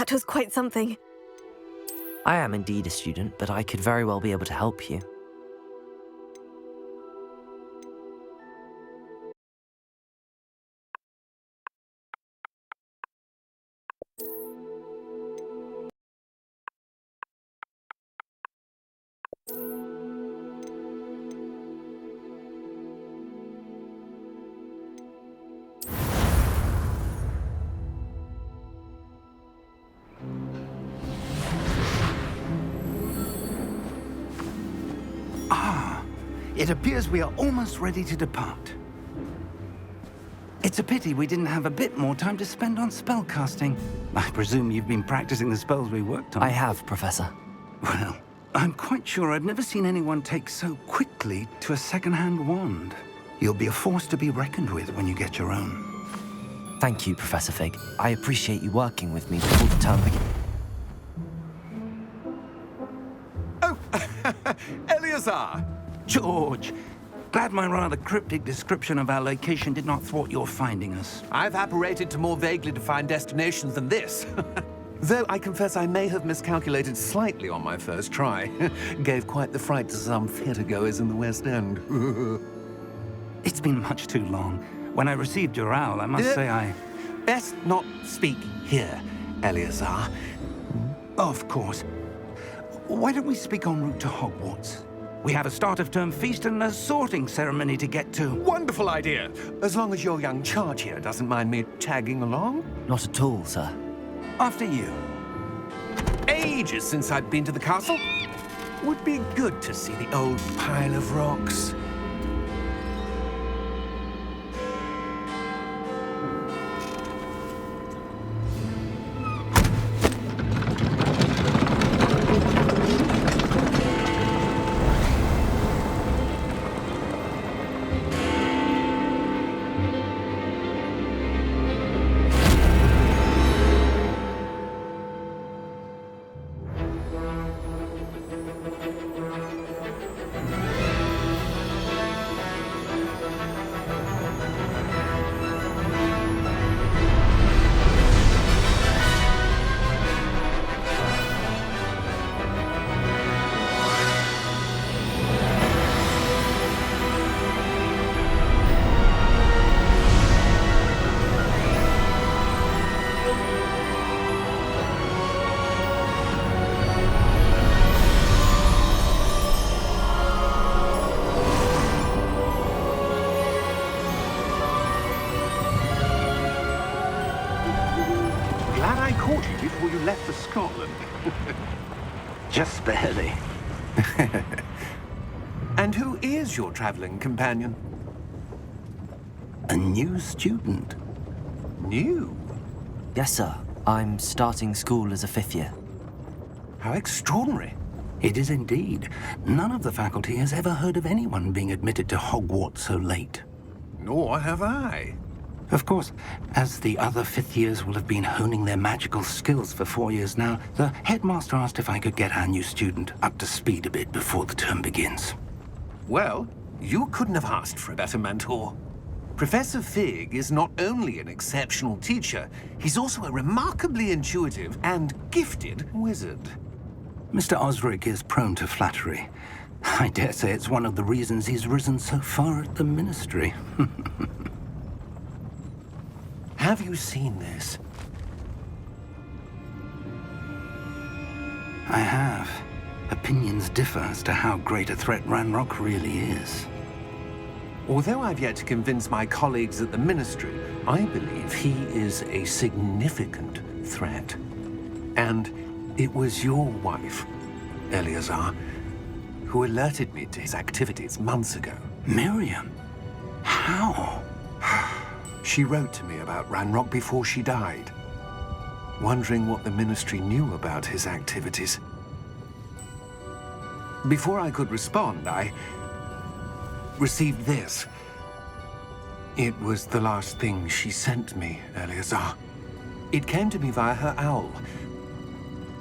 That was quite something. I am indeed a student, but I could very well be able to help you. It appears we are almost ready to depart. It's a pity we didn't have a bit more time to spend on spellcasting. I presume you've been practicing the spells we worked on. I have, Professor. Well, I'm quite sure I've never seen anyone take so quickly to a second-hand wand. You'll be a force to be reckoned with when you get your own. Thank you, Professor Fig. I appreciate you working with me before the term begins. Oh, Eleazar! George, glad my rather cryptic description of our location did not thwart your finding us. I've apparated to more vaguely defined destinations than this. Though I confess I may have miscalculated slightly on my first try. Gave quite the fright to some theatregoers in the West End. It's been much too long. When I received your owl, I must say I... Best not speak here, Eleazar. Of course. Why don't we speak en route to Hogwarts? We have a start-of-term feast and a sorting ceremony to get to. Wonderful idea! As long as your young charge here doesn't mind me tagging along. Not at all, sir. After you. Ages since I'd been to the castle. Would be good to see the old pile of rocks. Before you left for Scotland. Just barely. And who is your traveling companion? A new student. New? Yes, sir. I'm starting school as a 5th year. How extraordinary. It is indeed. None of the faculty has ever heard of anyone being admitted to Hogwarts so late. Nor have I. Of course, as the other 5th years will have been honing their magical skills for 4 years now, the headmaster asked if I could get our new student up to speed a bit before the term begins. Well, you couldn't have asked for a better mentor. Professor Fig is not only an exceptional teacher, he's also a remarkably intuitive and gifted wizard. Mr. Osric is prone to flattery. I dare say it's one of the reasons he's risen so far at the Ministry. Have you seen this? I have. Opinions differ as to how great a threat Ranrock really is. Although I've yet to convince my colleagues at the Ministry, I believe he is a significant threat. And it was your wife, Eleazar, who alerted me to his activities months ago. Miriam? How? She wrote to me about Ranrock before she died, wondering what the Ministry knew about his activities. Before I could respond, I received this. It was the last thing she sent me, Eleazar. It came to me via her owl,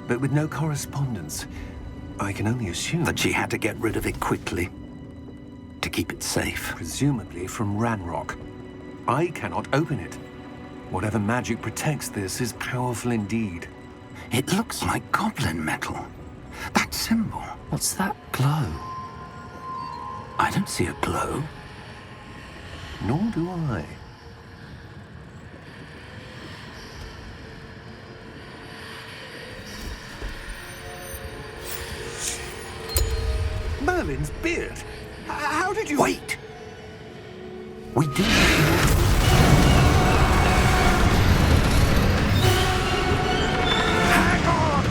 but with no correspondence. I can only assume that she had to get rid of it quickly, to keep it safe. Presumably from Ranrock. I cannot open it. Whatever magic protects this is powerful indeed. It looks like goblin metal. That symbol. What's that glow? I don't see a glow. Nor do I. Merlin's beard. How did you... Wait! We do... Hang on!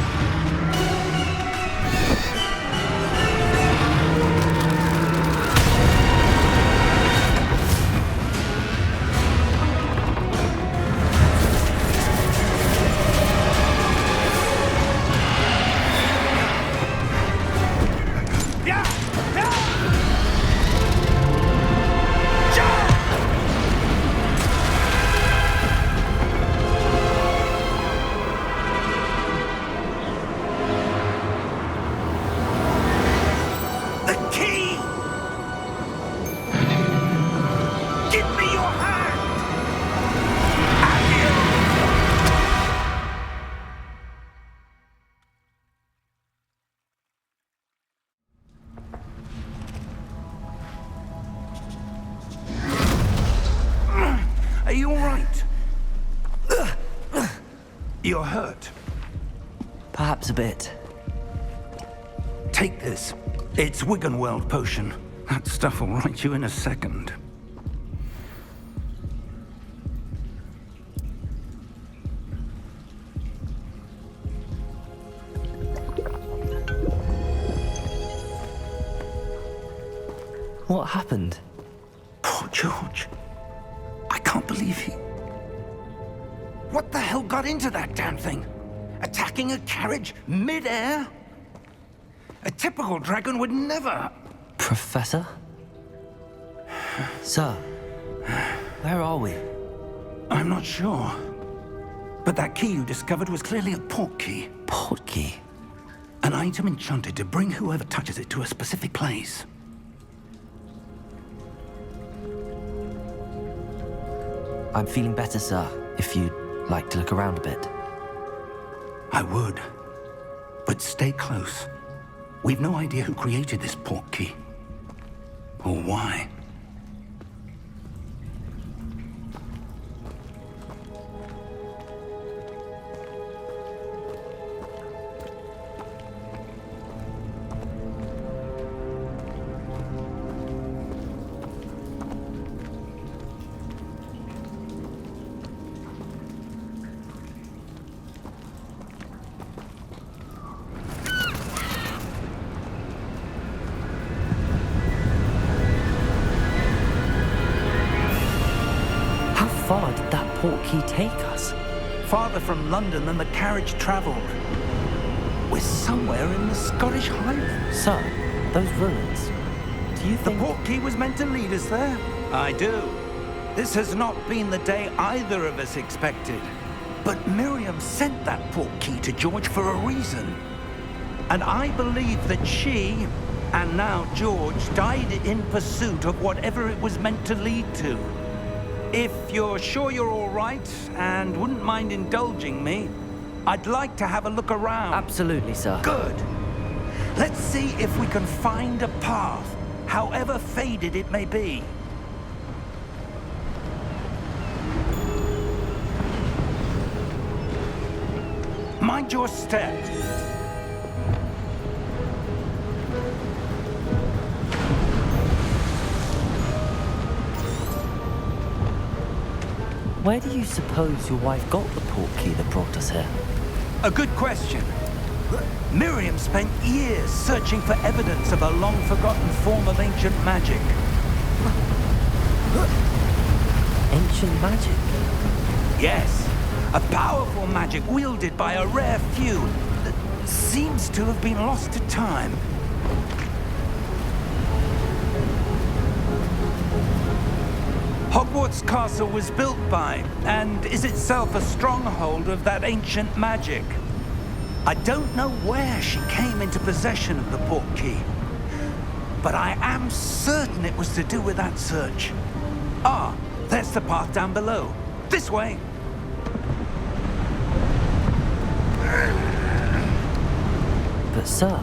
Are you all right? You're hurt. Perhaps a bit. Take this. It's Wiggenweld potion. That stuff will right you in a second. What happened? Poor George. I can't believe he... What the hell got into that damn thing? Attacking a carriage mid-air? A typical dragon would never... Professor? Sir, where are we? I'm not sure. But that key you discovered was clearly a port key. Port key? An item enchanted to bring whoever touches it to a specific place. I'm feeling better, sir, if you'd like to look around a bit. I would. But stay close. We've no idea who created this port key. Or why. How far did that port key take us? Farther from London than the carriage travelled. We're somewhere in the Scottish Highlands. Sir, those ruins. Do you The think... port key was meant to lead us there? I do. This has not been the day either of us expected. But Miriam sent that port key to George for a reason. And I believe that she, and now George, died in pursuit of whatever it was meant to lead to. If you're sure you're all right and wouldn't mind indulging me, I'd like to have a look around. Absolutely, sir. Good. Let's see if we can find a path, however faded it may be. Mind your step. Where do you suppose your wife got the port key that brought us here? A good question. Miriam spent years searching for evidence of a long-forgotten form of ancient magic. Ancient magic? Yes, a powerful magic wielded by a rare few that seems to have been lost to time. Hogwarts Castle was built by, and is itself a stronghold of that ancient magic. I don't know where she came into possession of the port key, but I am certain it was to do with that search. Ah, there's the path down below. This way. But sir,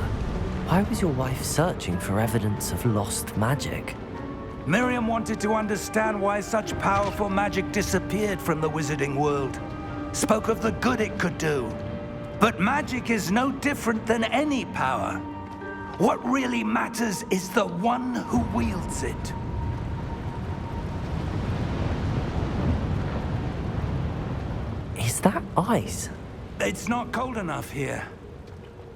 why was your wife searching for evidence of lost magic? Miriam wanted to understand why such powerful magic disappeared from the wizarding world. Spoke of the good it could do. But magic is no different than any power. What really matters is the one who wields it. Is that ice? It's not cold enough here.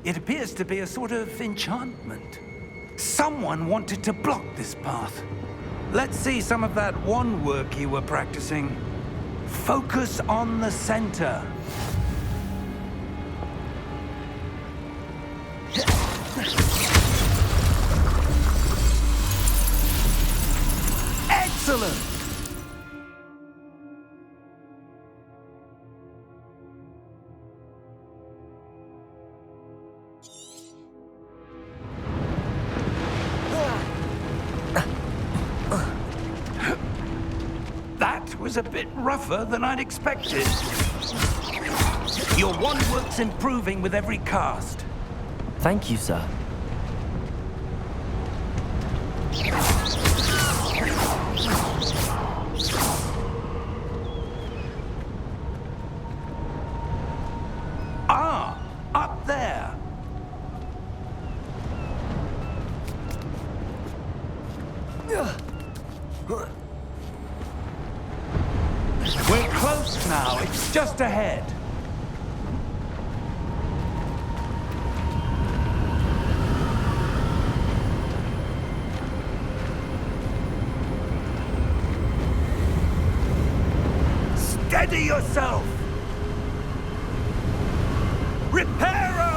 It appears to be a sort of enchantment. Someone wanted to block this path. Let's see some of that wand work you were practicing. Focus on the center. Excellent! That was a bit rougher than I'd expected. Your wand work's improving with every cast. Thank you, sir. Ah, up there. We're close now. It's just ahead. Steady yourself! Reparo!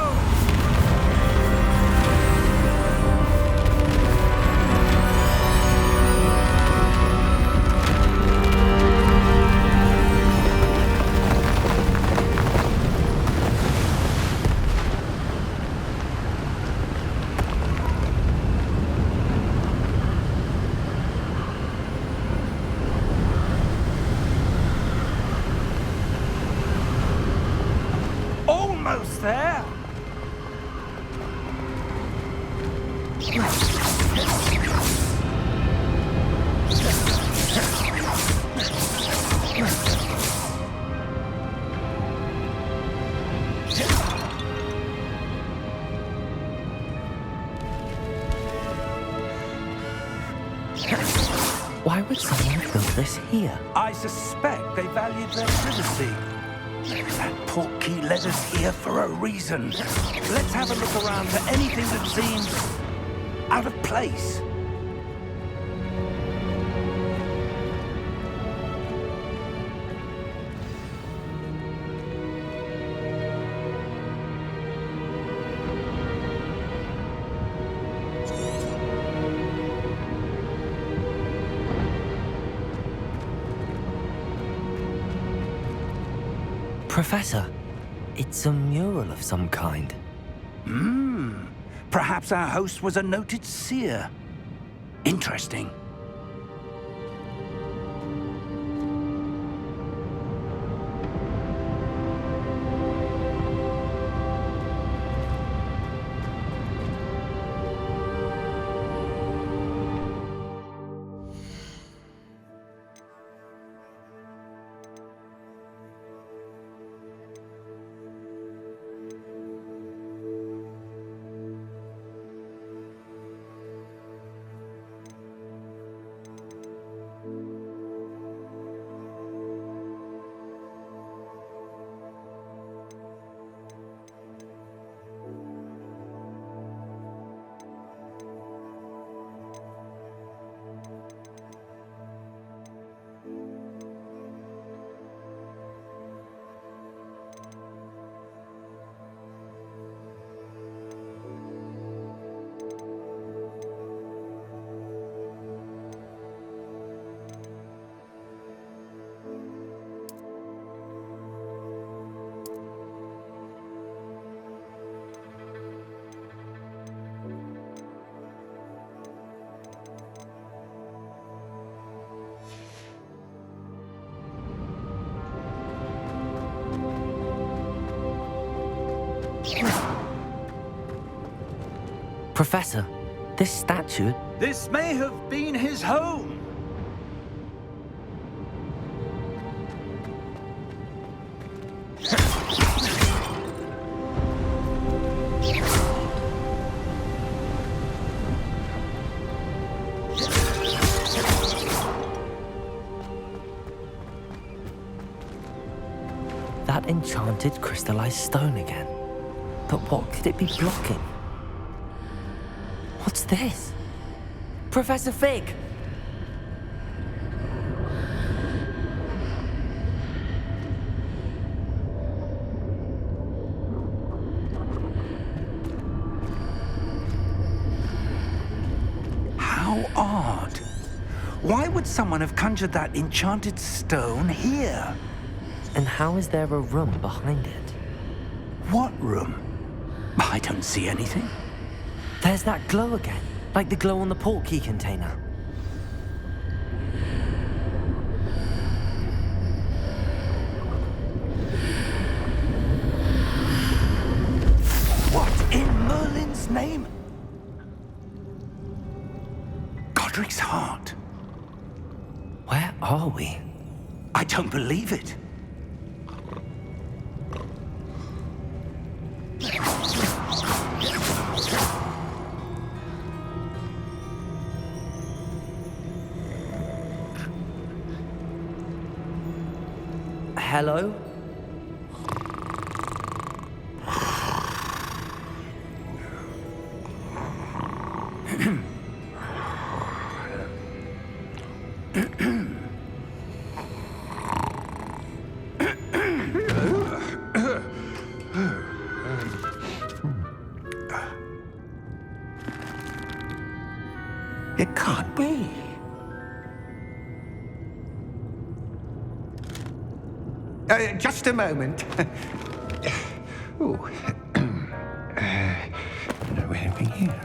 Almost there! Why would someone build this here? I suspect they valued their privacy. That portkey led us here for a reason. Let's have a look around for anything that seems out of place. Professor, it's a mural of some kind. Perhaps our host was a noted seer. Interesting. Professor, this statue... This may have been his home. That enchanted crystallized stone again. But what could it be blocking? What's this? Professor Fig! How odd. Why would someone have conjured that enchanted stone here? And how is there a room behind it? What room? I don't see anything. There's that glow again, like the glow on the portkey container. What in Merlin's name? Godric's heart. Where are we? I don't believe it. Hello? It can't be. Just a moment. Oh. No, anything here.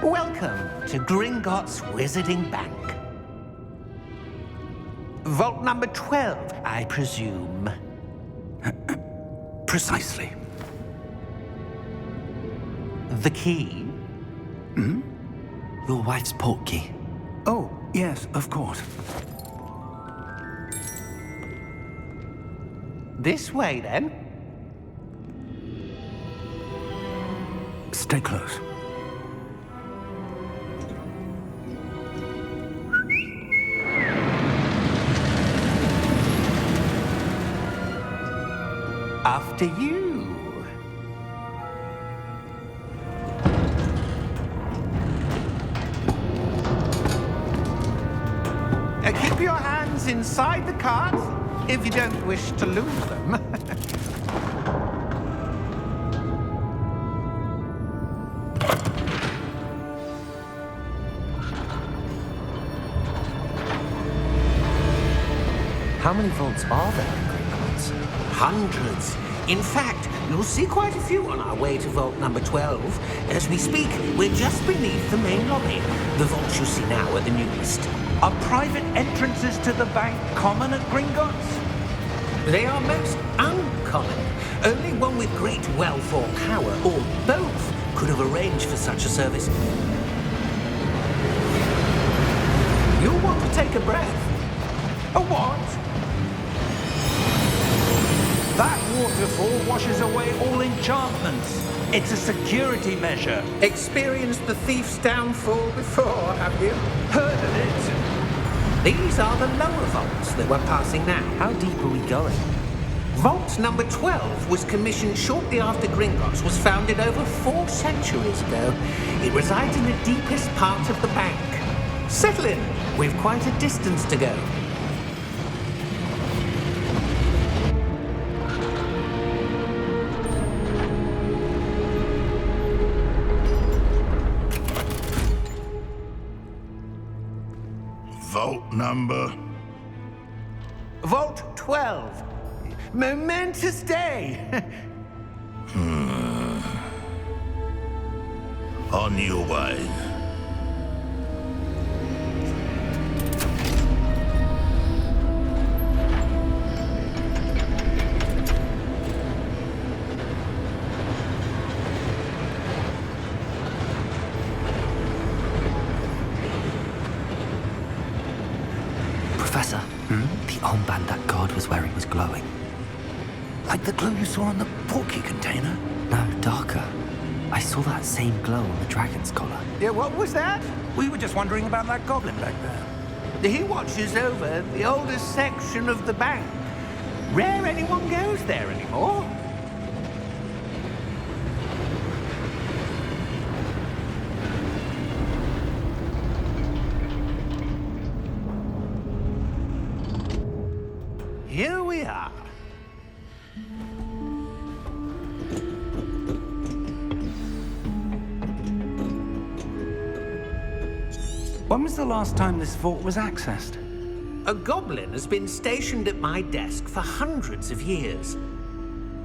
Welcome to Gringotts Wizarding Bank. Vault number 12, I presume. Precisely. The key? Your wife's portkey. Oh, yes, of course. This way, then. Stay close. After you. Keep your hands inside the cart if you don't wish to lose them. How many vaults are there in Gringotts? Hundreds. In fact, you'll see quite a few on our way to vault number 12. As we speak, we're just beneath the main lobby. The vaults you see now are the newest. Are private entrances to the bank common at Gringotts? They are most uncommon. Only one with great wealth or power, or both, could have arranged for such a service. You'll want to take a breath. A what? That waterfall washes away all enchantments. It's a security measure. Experienced the thief's downfall before, have you? Heard of it? These are the lower vaults that we're passing now. How deep are we going? Vault number 12 was commissioned shortly after Gringotts was founded over 4 centuries ago. It resides in the deepest part of the bank. Settle in. We've quite a distance to go. Vault number? Vault 12. Momentous day. On your way. And that guard was where he was glowing. Like the glow you saw on the porky container? No, darker. I saw that same glow on the dragon's collar. Yeah, what was that? We were just wondering about that goblin back there. He watches over the oldest section of the bank. Rare anyone goes there anymore. Here we are. When was the last time this vault was accessed? A goblin has been stationed at my desk for hundreds of years.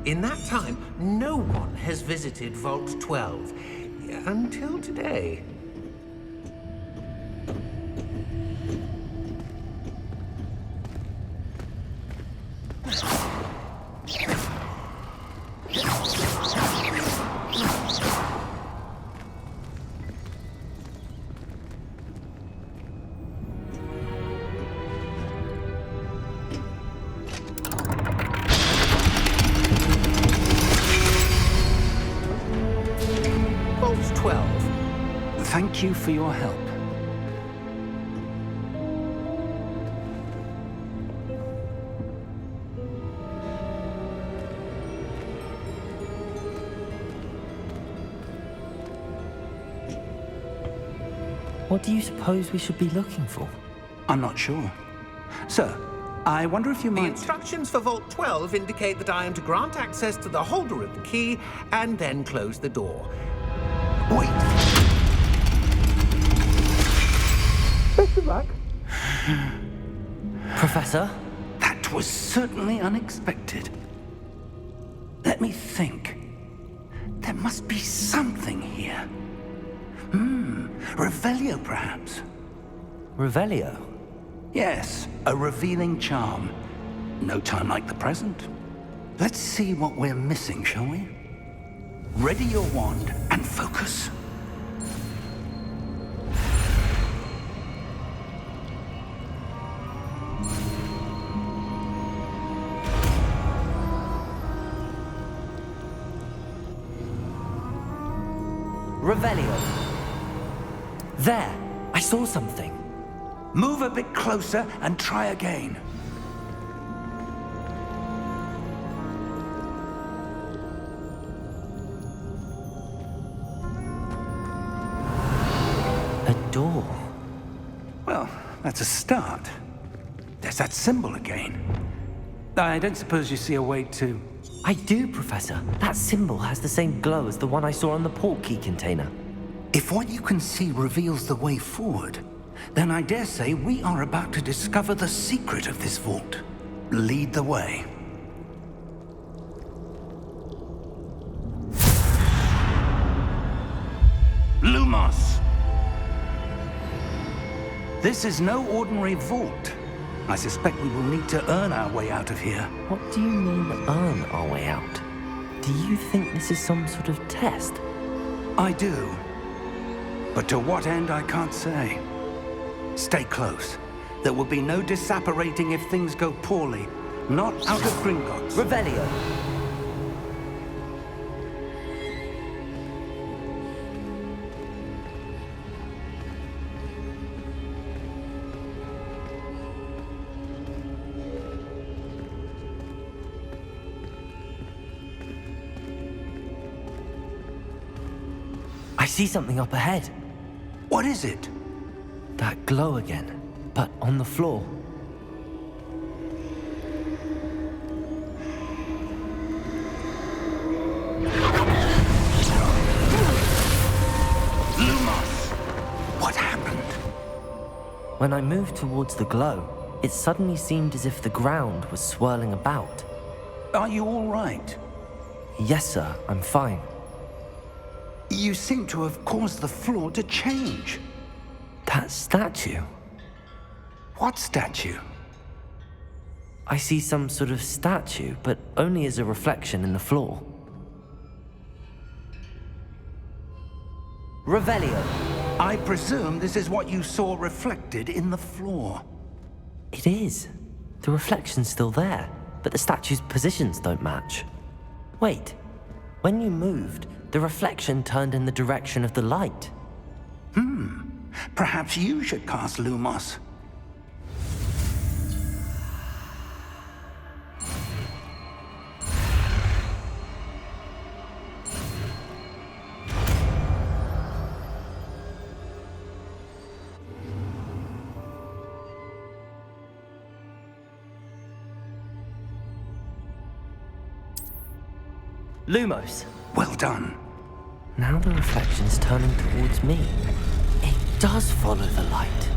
In that time, no one has visited Vault 12 until today. Vault 12. Thank you for your help. What do you suppose we should be looking for? I'm not sure. Sir, I wonder if you The might... instructions for Vault 12 indicate that I am to grant access to the holder of the key and then close the door. Wait! Best of luck. Professor? That was certainly unexpected. Let me think. There must be something here. Revelio, perhaps? Revelio? Yes, a revealing charm. No time like the present. Let's see what we're missing, shall we? Ready your wand and focus. Revelio. There! I saw something. Move a bit closer and try again. A door. Well, that's a start. There's that symbol again. I don't suppose you see a way to... I do, Professor. That symbol has the same glow as the one I saw on the port key container. If what you can see reveals the way forward, then I dare say we are about to discover the secret of this vault. Lead the way. Lumos! This is no ordinary vault. I suspect we will need to earn our way out of here. What do you mean, earn our way out? Do you think this is some sort of test? I do. But to what end, I can't say. Stay close. There will be no disapparating if things go poorly. Not out of Gringotts. Revelio. I see something up ahead. What is it? That glow again, but on the floor. Lumos! What happened? When I moved towards the glow, it suddenly seemed as if the ground was swirling about. Are you all right? Yes, sir, I'm fine. You seem to have caused the floor to change. That statue. What statue? I see some sort of statue, but only as a reflection in the floor. Revelio. I presume this is what you saw reflected in the floor. It is. The reflection's still there, but the statue's positions don't match. Wait, when you moved, the reflection turned in the direction of the light. Perhaps you should cast Lumos. Lumos. Well done. Now the reflection's turning towards me. It does follow the light.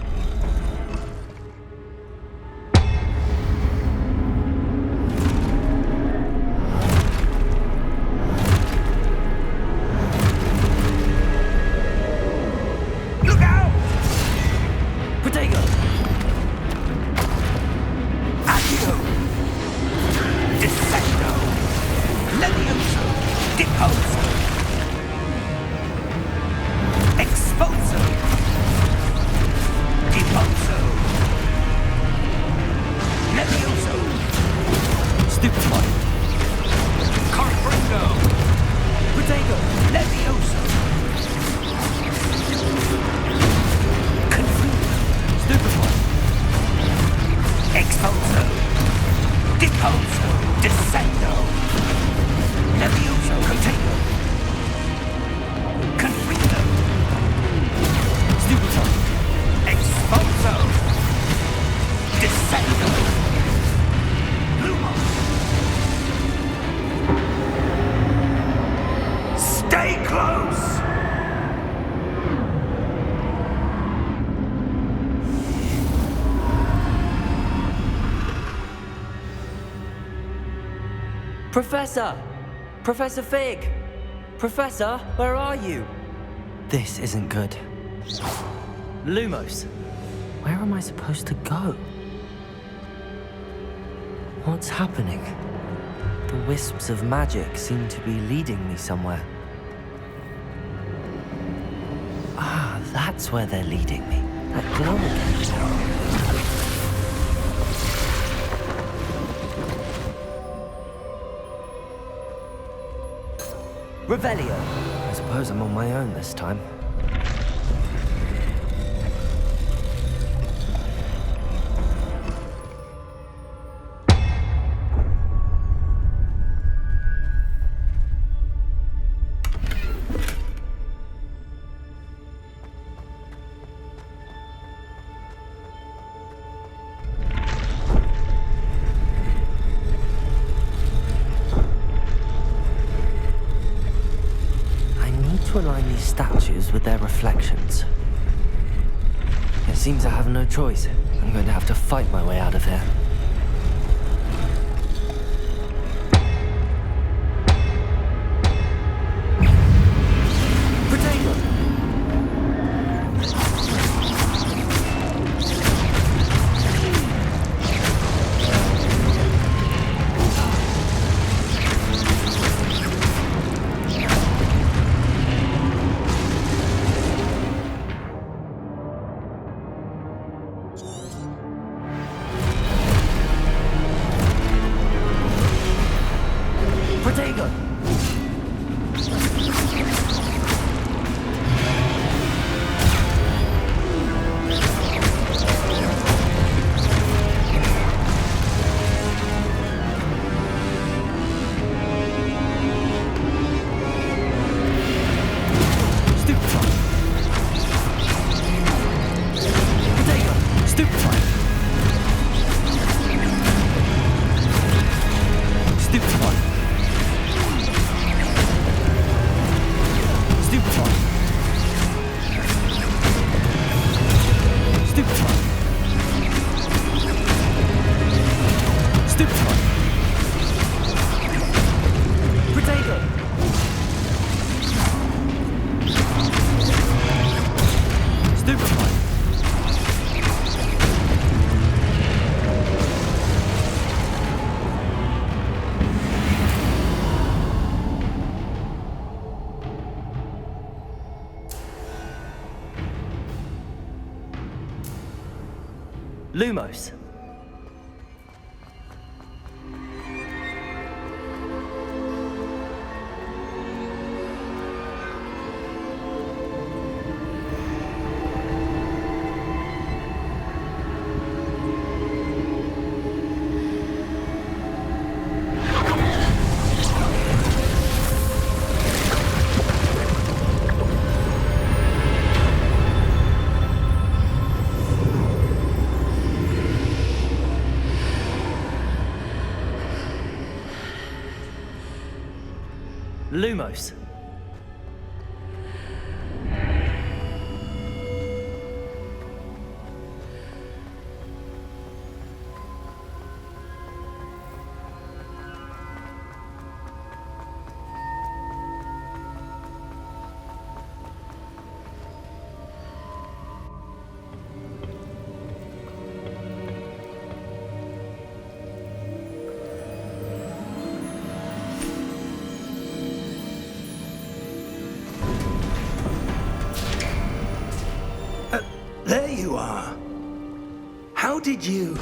Look out! Protego! Accio! Descendo! Levioso! Deposo! Exposo! Deposo! Levioso! Stupefy! Comprendo! Protego! Levioso! Confuso! Stupefy! Exposo! Deposo! Descendo! Levioso! Contago! Confuso! Stupefy! Exposo! Descendo! Lumos! Stay close! Professor! Professor Fig! Professor, where are you? This isn't good. Lumos, where am I supposed to go? What's happening? The wisps of magic seem to be leading me somewhere. Ah, that's where they're leading me. That glow again. Revelio. I suppose I'm on my own this time. To align these statues with their reflections. It seems I have no choice. I'm going to have to fight my way out of here. Protego! Protego! Stupefy! Protego! Stupefy! Stupefy! Stupefy! Stupefy! Stupefy! Protego! Stupefy! Lumos. Lumos. There you are. How did you...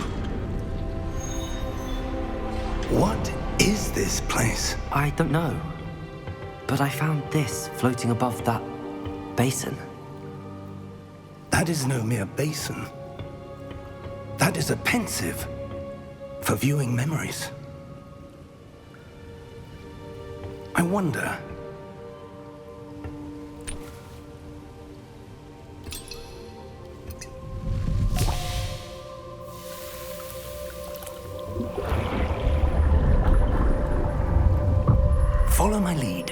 What is this place? I don't know. But I found this floating above that basin. That is no mere basin. That is a pensive for viewing memories. I wonder... Follow my lead.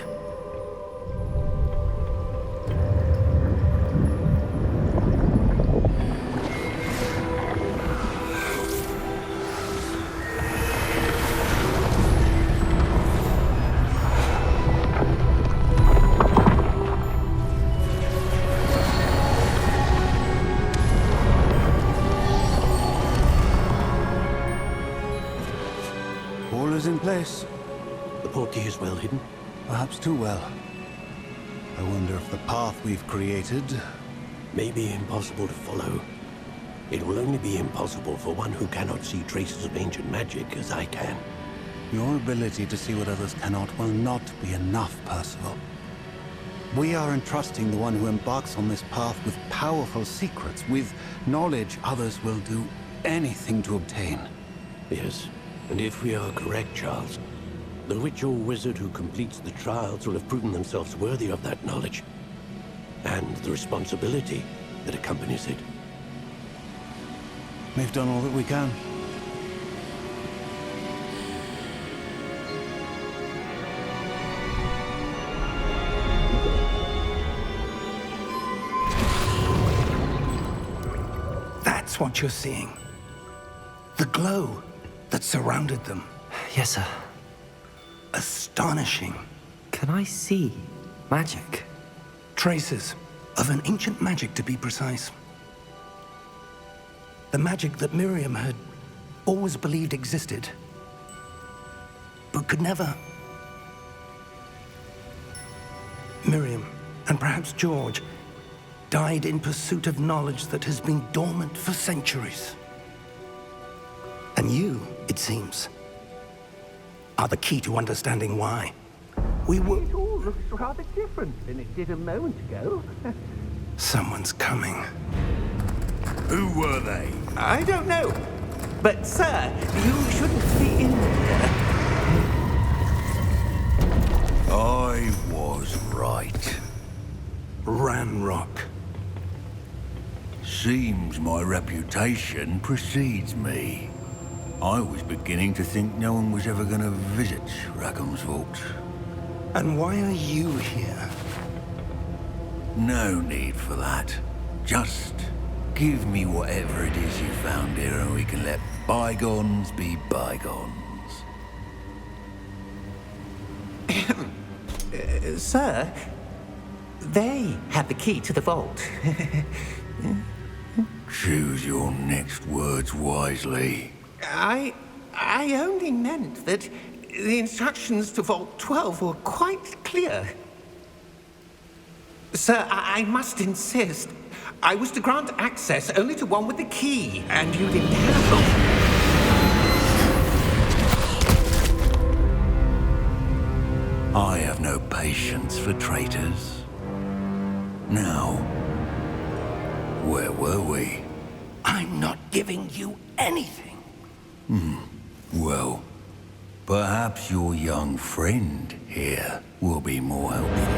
All is in place. The portkey is well hidden. Perhaps too well. I wonder if the path we've created... May be impossible to follow. It will only be impossible for one who cannot see traces of ancient magic as I can. Your ability to see what others cannot will not be enough, Percival. We are entrusting the one who embarks on this path with powerful secrets, with knowledge others will do anything to obtain. Yes, and if we are correct, Charles, the witch or wizard who completes the trials will have proven themselves worthy of that knowledge, and the responsibility that accompanies it. We've done all that we can. That's what you're seeing. The glow that surrounded them. Yes, sir. Astonishing. Can I see magic? Traces of an ancient magic, to be precise. The magic that Miriam had always believed existed, but could never. Miriam, and perhaps George, died in pursuit of knowledge that has been dormant for centuries. And you, it seems, are the key to understanding why. We were... It all looks rather different than it did a moment ago. Someone's coming. Who were they? I don't know. But, sir, you shouldn't be in there. I was right. Ranrock. Seems my reputation precedes me. I was beginning to think no one was ever going to visit Rackham's vault. And why are you here? No need for that. Just give me whatever it is you found here and we can let bygones be bygones. Sir, they had the key to the vault. Choose your next words wisely. I only meant that the instructions to Vault 12 were quite clear. Sir, I must insist. I was to grant access only to one with the key, and you didn't have them. I have no patience for traitors. Now, where were we? I'm not giving you anything. Well, perhaps your young friend here will be more helpful.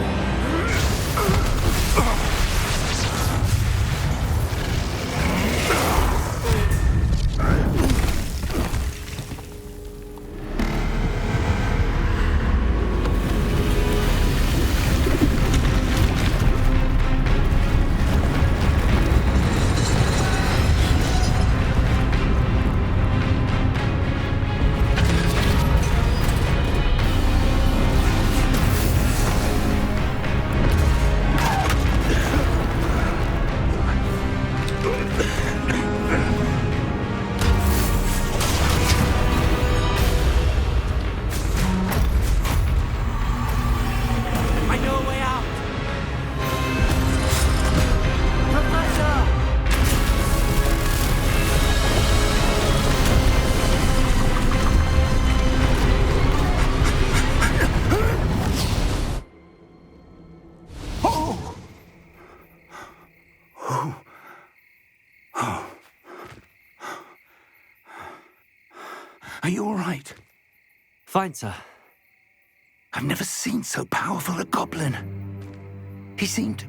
Are you all right? Fine, sir. I've never seen so powerful a goblin. He seemed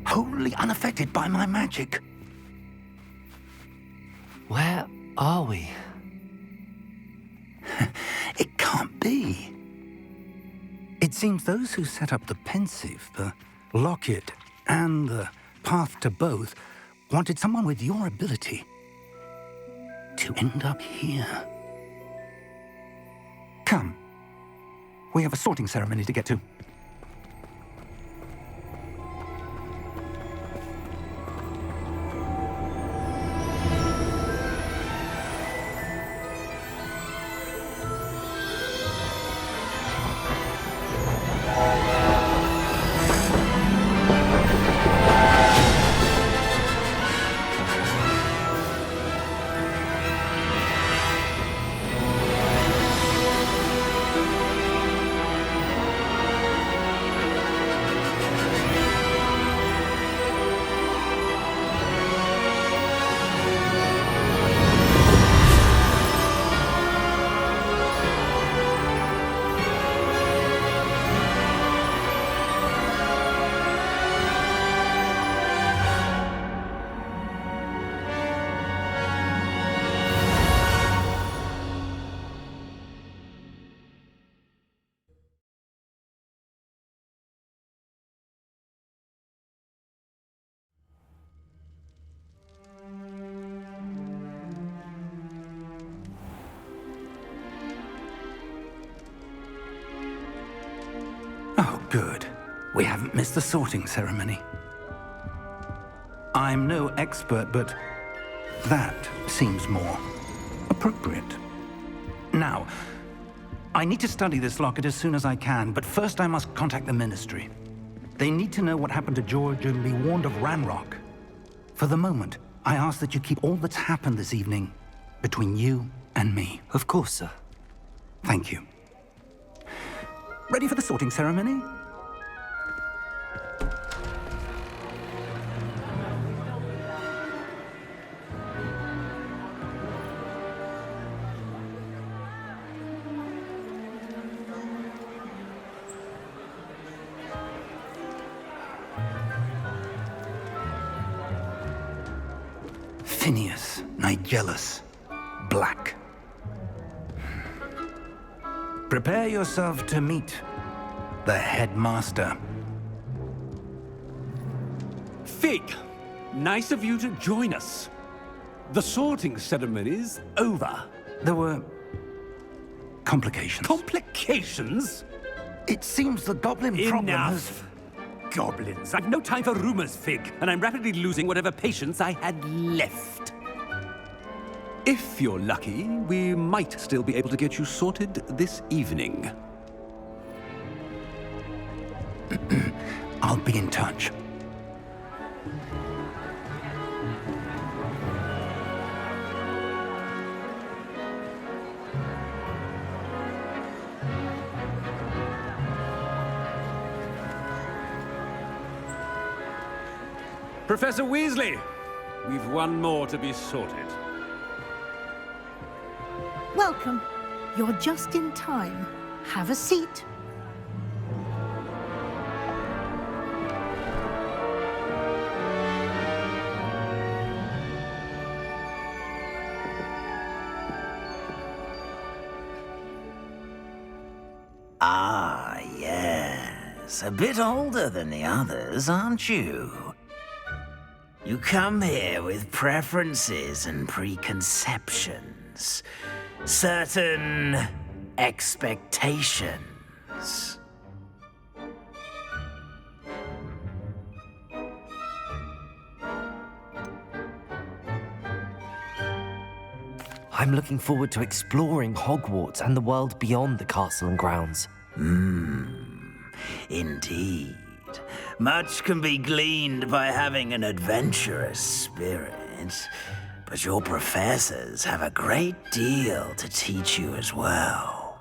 wholly unaffected by my magic. Where are we? It can't be. It seems those who set up the pensive, the locket, and the path to both wanted someone with your ability to end up here. Come. We have a sorting ceremony to get to. Oh, good. We haven't missed the sorting ceremony. I'm no expert, but that seems more appropriate. Now, I need to study this locket as soon as I can, but first I must contact the Ministry. They need to know what happened to George and be warned of Ranrock. For the moment, I ask that you keep all that's happened this evening between you and me. Of course, sir. Thank you. Ready for the sorting ceremony? Phineas Nigellus Black. Prepare yourself to meet the headmaster. Fig, nice of you to join us. The sorting ceremony's over. There were complications. Complications? It seems the goblin problem has... Enough. Goblins. I've no time for rumors, Fig, and I'm rapidly losing whatever patience I had left. If you're lucky, we might still be able to get you sorted this evening. I'll be in touch. Professor Weasley, we've one more to be sorted. Welcome. You're just in time. Have a seat. Ah, yes. A bit older than the others, aren't you? You come here with preferences and preconceptions. Certain expectations. I'm looking forward to exploring Hogwarts and the world beyond the castle and grounds. Indeed. Much can be gleaned by having an adventurous spirit, but your professors have a great deal to teach you as well.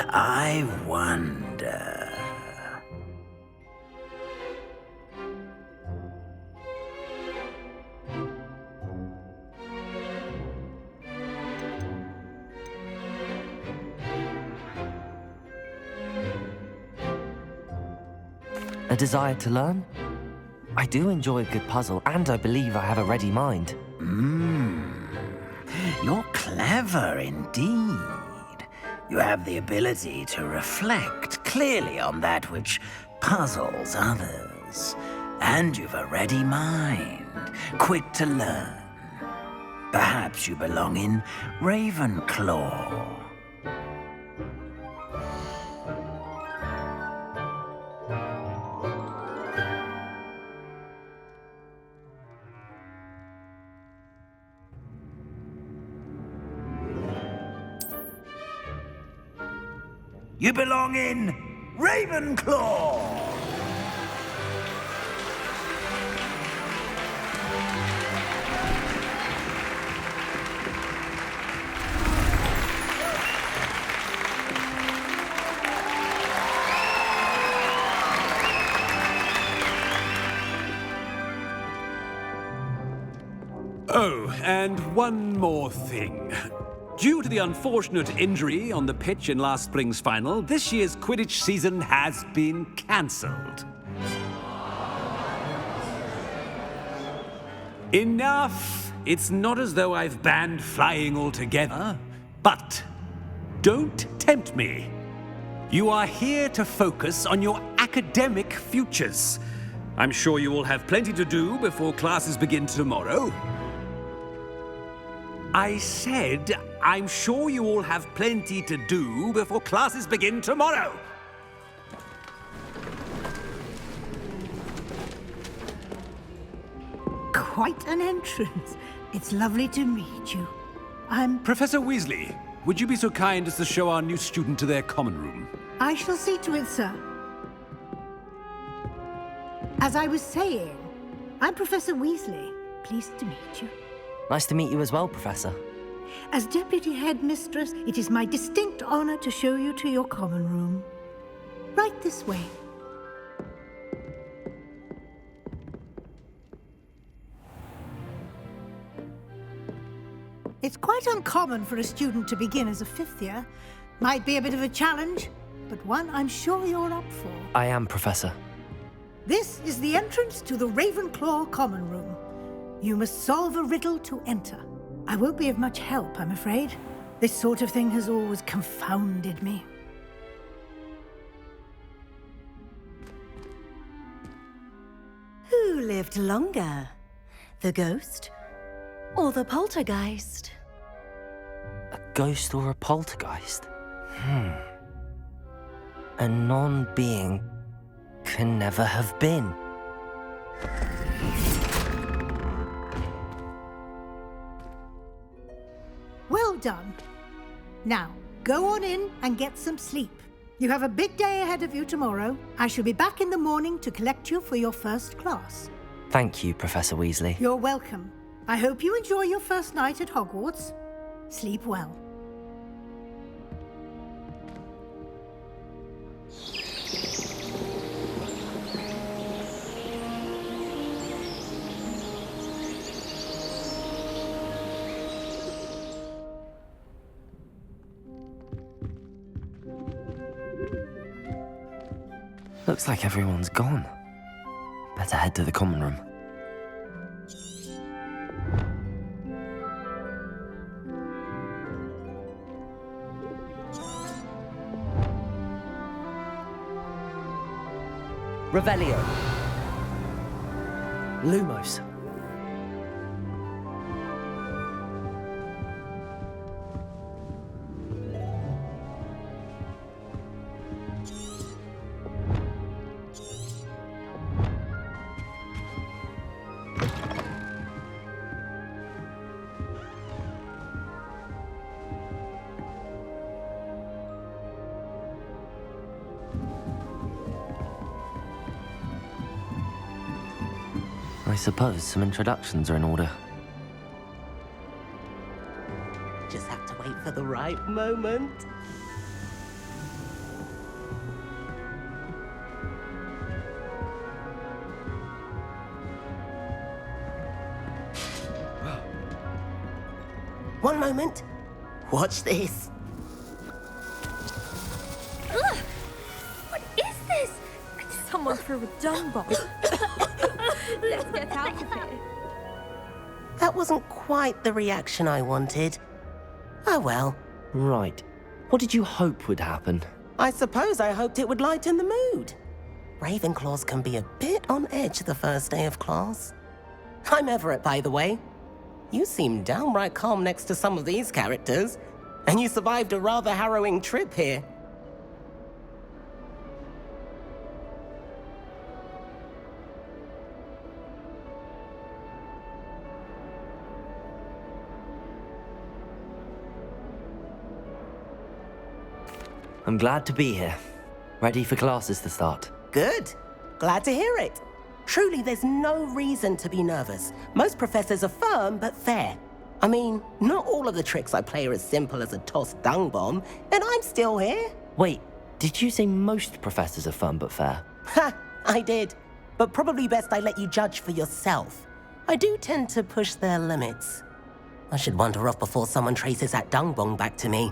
I wonder... A desire to learn? I do enjoy a good puzzle, and I believe I have a ready mind. You're clever indeed. You have the ability to reflect clearly on that which puzzles others. And you've a ready mind, quick to learn. Perhaps you belong in Ravenclaw. You belong in Ravenclaw! Oh, and one more thing. Due to the unfortunate injury on the pitch in last spring's final, this year's Quidditch season has been cancelled. Enough! It's not as though I've banned flying altogether. But don't tempt me. You are here to focus on your academic futures. I'm sure you will have plenty to do before classes begin tomorrow. I said, I'm sure you all have plenty to do before classes begin tomorrow. Quite an entrance. It's lovely to meet you. I'm... Professor Weasley, would you be so kind as to show our new student to their common room? I shall see to it, sir. As I was saying, I'm Professor Weasley. Pleased to meet you. Nice to meet you as well, Professor. As Deputy Headmistress, it is my distinct honor to show you to your common room. Right this way. It's quite uncommon for a student to begin as a fifth year. Might be a bit of a challenge, but one I'm sure you're up for. I am, Professor. This is the entrance to the Ravenclaw common room. You must solve a riddle to enter. I won't be of much help, I'm afraid. This sort of thing has always confounded me. Who lived longer? The ghost or the poltergeist? A ghost or a poltergeist? A non-being can never have been. Well done. Now, go on in and get some sleep. You have a big day ahead of you tomorrow. I shall be back in the morning to collect you for your first class. Thank you, Professor Weasley. You're welcome. I hope you enjoy your first night at Hogwarts. Sleep well. Looks like everyone's gone. Better head to the common room. Revelio. Lumos. I suppose some introductions are in order. Just have to wait for the right moment. One moment. Watch this. Ugh! What is this? It's someone threw a dung bomb. Let's get out of here. That wasn't quite the reaction I wanted. Oh well. Right. What did you hope would happen? I suppose I hoped it would lighten the mood. Ravenclaws can be a bit on edge the first day of class. I'm Everett, by the way. You seem downright calm next to some of these characters, and you survived a rather harrowing trip here. I'm glad to be here. Ready for classes to start. Good. Glad to hear it. Truly, there's no reason to be nervous. Most professors are firm but fair. I mean, not all of the tricks I play are as simple as a tossed dung bomb, and I'm still here. Wait, did you say most professors are fun but fair? Ha! I did. But probably best I let you judge for yourself. I do tend to push their limits. I should wander off before someone traces that dung bomb back to me.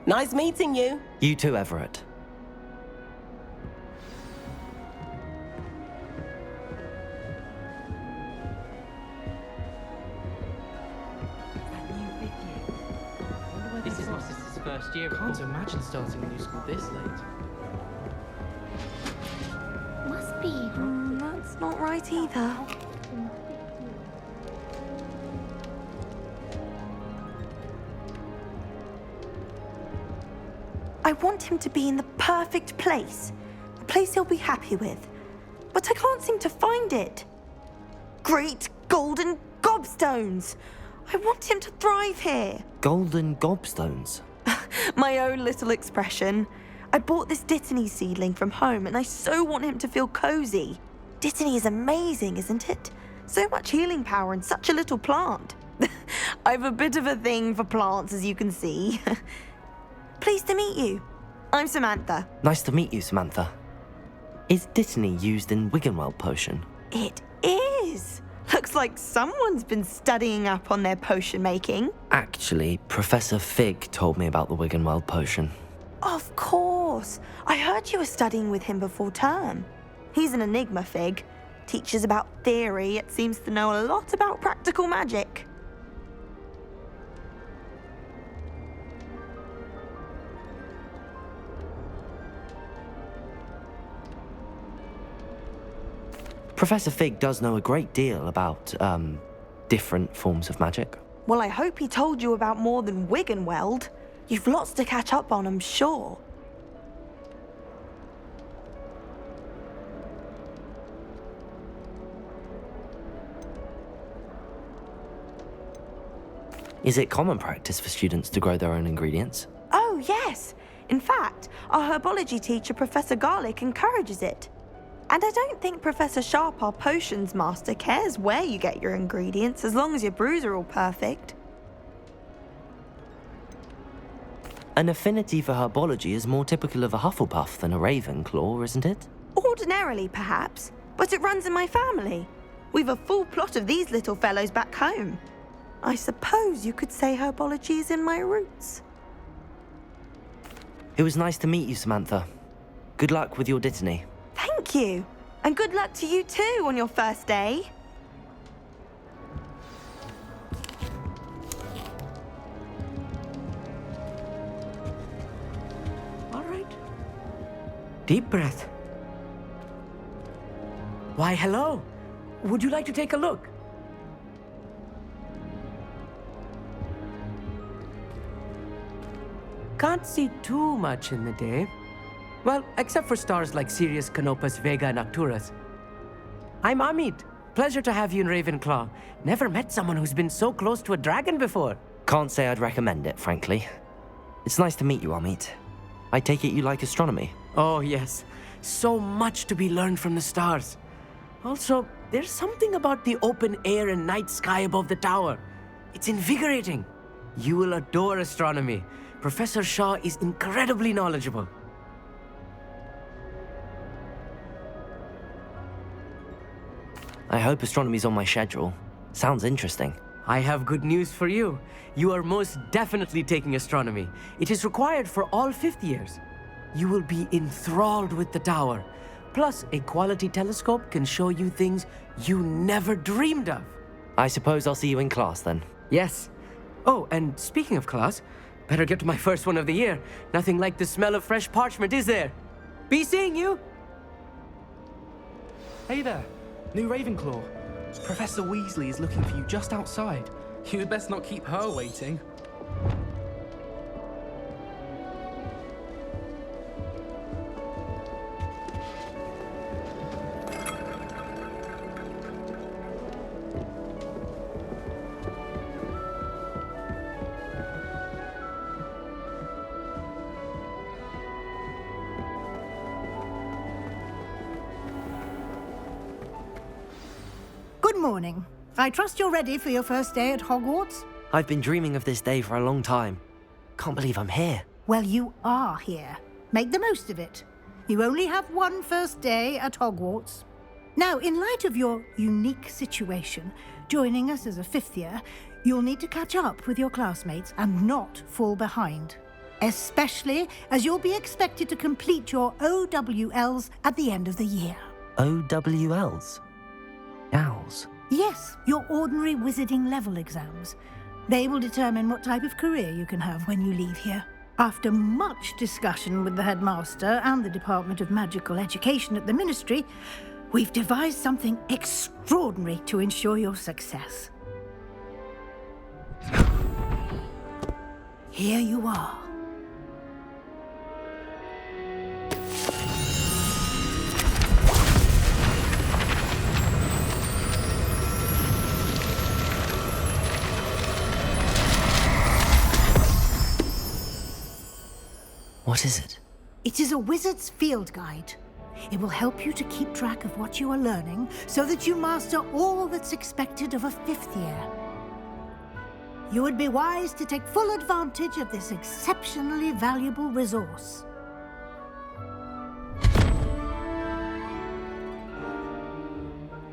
Nice meeting you. You too, Everett. This is my sister's first year. I can't imagine starting a new school this late. Must be. That's not right either. I want him to be in the perfect place. A place he'll be happy with. But I can't seem to find it. Great golden gobstones! I want him to thrive here. Golden gobstones? My own little expression. I bought this Dittany seedling from home and I so want him to feel cozy. Dittany is amazing, isn't it? So much healing power in such a little plant. I've a bit of a thing for plants, as you can see. Pleased to meet you. I'm Samantha. Nice to meet you, Samantha. Is Dittany used in Wiggenweld potion? It is. Looks like someone's been studying up on their potion making. Actually, Professor Fig told me about the Wiggenweld potion. Of course. I heard you were studying with him before term. He's an enigma, Fig. Teaches about theory, yet seems to know a lot about practical magic. Professor Fig does know a great deal about, different forms of magic. Well, I hope he told you about more than Wiggenweld. You've lots to catch up on, I'm sure. Is it common practice for students to grow their own ingredients? Oh, yes. In fact, our herbology teacher, Professor Garlick, encourages it. And I don't think Professor Sharp, our potions master, cares where you get your ingredients, as long as your brews are all perfect. An affinity for herbology is more typical of a Hufflepuff than a Ravenclaw, isn't it? Ordinarily, perhaps, but it runs in my family. We've a full plot of these little fellows back home. I suppose you could say herbology is in my roots. It was nice to meet you, Samantha. Good luck with your Dittany. Thank you. And good luck to you too on your first day. All right. Deep breath. Why, hello. Would you like to take a look? Can't see too much in the day. Well, except for stars like Sirius, Canopus, Vega, and Arcturus. I'm Amit. Pleasure to have you in Ravenclaw. Never met someone who's been so close to a dragon before. Can't say I'd recommend it, frankly. It's nice to meet you, Amit. I take it you like astronomy? Oh, yes. So much to be learned from the stars. Also, there's something about the open air and night sky above the tower. It's invigorating. You will adore astronomy. Professor Shaw is incredibly knowledgeable. I hope astronomy's on my schedule. Sounds interesting. I have good news for you. You are most definitely taking astronomy. It is required for all 5th years. You will be enthralled with the tower. Plus, a quality telescope can show you things you never dreamed of. I suppose I'll see you in class then. Yes. Oh, and speaking of class, better get to my first one of the year. Nothing like the smell of fresh parchment, is there? Be seeing you! Hey there, new Ravenclaw. Professor Weasley is looking for you just outside. You'd best not keep her waiting. Good morning. I trust you're ready for your first day at Hogwarts? I've been dreaming of this day for a long time. Can't believe I'm here. Well, you are here. Make the most of it. You only have one first day at Hogwarts. Now, in light of your unique situation, joining us as a fifth year, you'll need to catch up with your classmates and not fall behind. Especially as you'll be expected to complete your OWLs at the end of the year. OWLs? Owls? Yes, your ordinary wizarding level exams. They will determine what type of career you can have when you leave here. After much discussion with the headmaster and the Department of Magical Education at the Ministry, we've devised something extraordinary to ensure your success. Here you are. What is it? It is a wizard's field guide. It will help you to keep track of what you are learning so that you master all that's expected of a fifth year. You would be wise to take full advantage of this exceptionally valuable resource.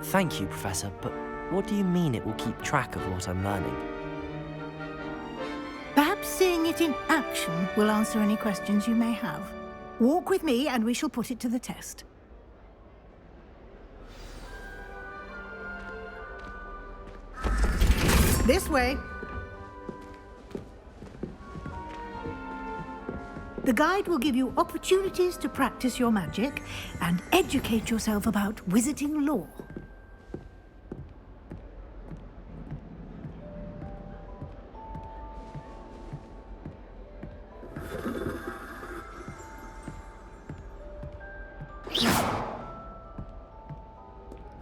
Thank you, Professor, but what do you mean it will keep track of what I'm learning? Perhaps seeing it in action will answer any questions you may have. Walk with me and we shall put it to the test. This way. The guide will give you opportunities to practice your magic and educate yourself about wizarding lore.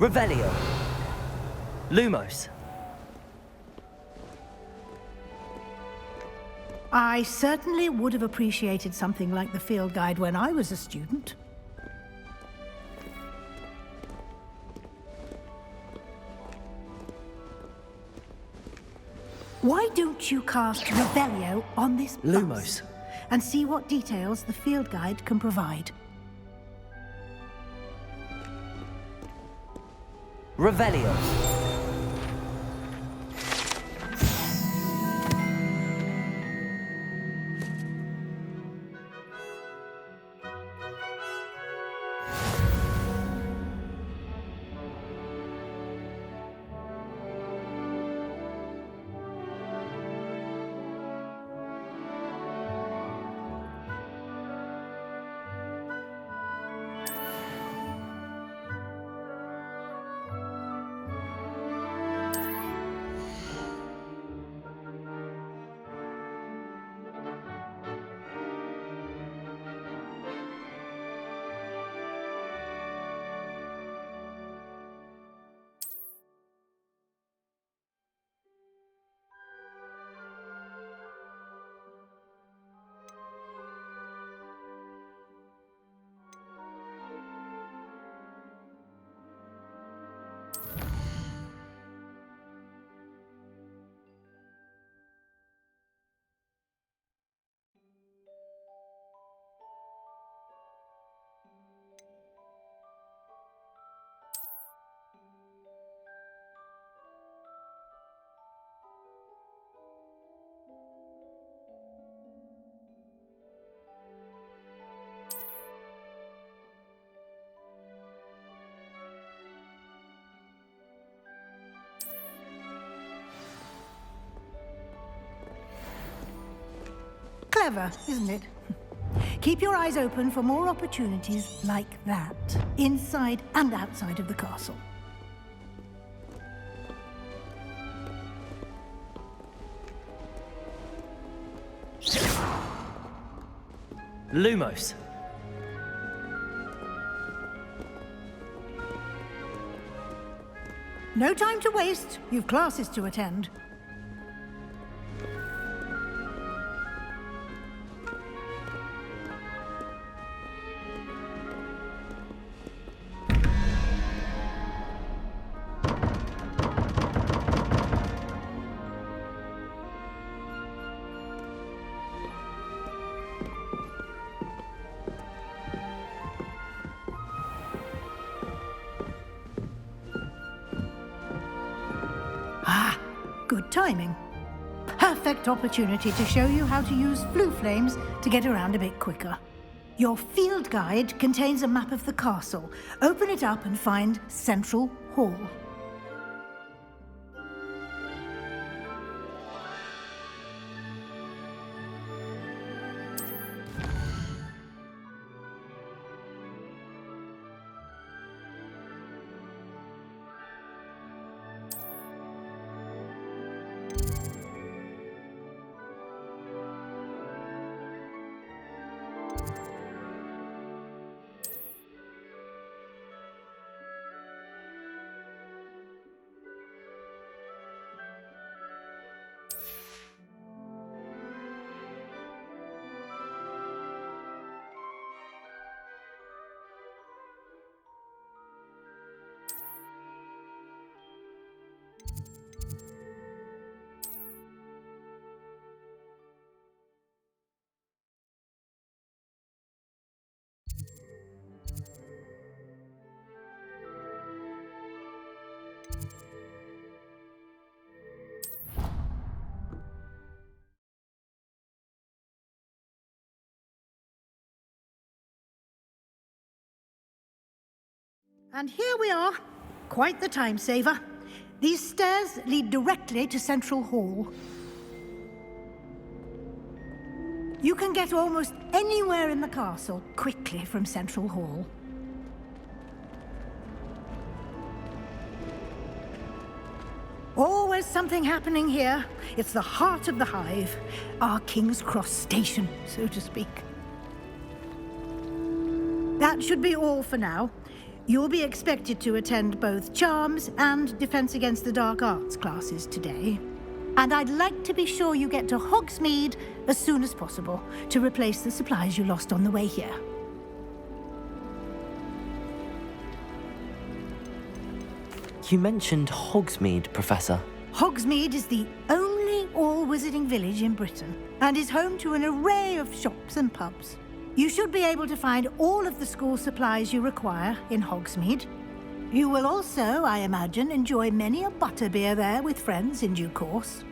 Revelio. Lumos. I certainly would have appreciated something like the field guide when I was a student. Why don't you cast Revelio on this bus Lumos. and see what details the field guide can provide? Revelio. Clever, isn't it? Keep your eyes open for more opportunities like that, inside and outside of the castle. Lumos. No time to waste. You've classes to attend. Good timing. Perfect opportunity to show you how to use flue flames to get around a bit quicker. Your field guide contains a map of the castle. Open it up and find Central Hall. And here we are. Quite the time saver. These stairs lead directly to Central Hall. You can get almost anywhere in the castle quickly from Central Hall. Always something happening here. It's the heart of the hive. Our King's Cross station, so to speak. That should be all for now. You'll be expected to attend both Charms and Defense Against the Dark Arts classes today. And I'd like to be sure you get to Hogsmeade as soon as possible to replace the supplies you lost on the way here. You mentioned Hogsmeade, Professor. Hogsmeade is the only all-wizarding village in Britain and is home to an array of shops and pubs. You should be able to find all of the school supplies you require in Hogsmeade. You will also, I imagine, enjoy many a butterbeer there with friends in due course.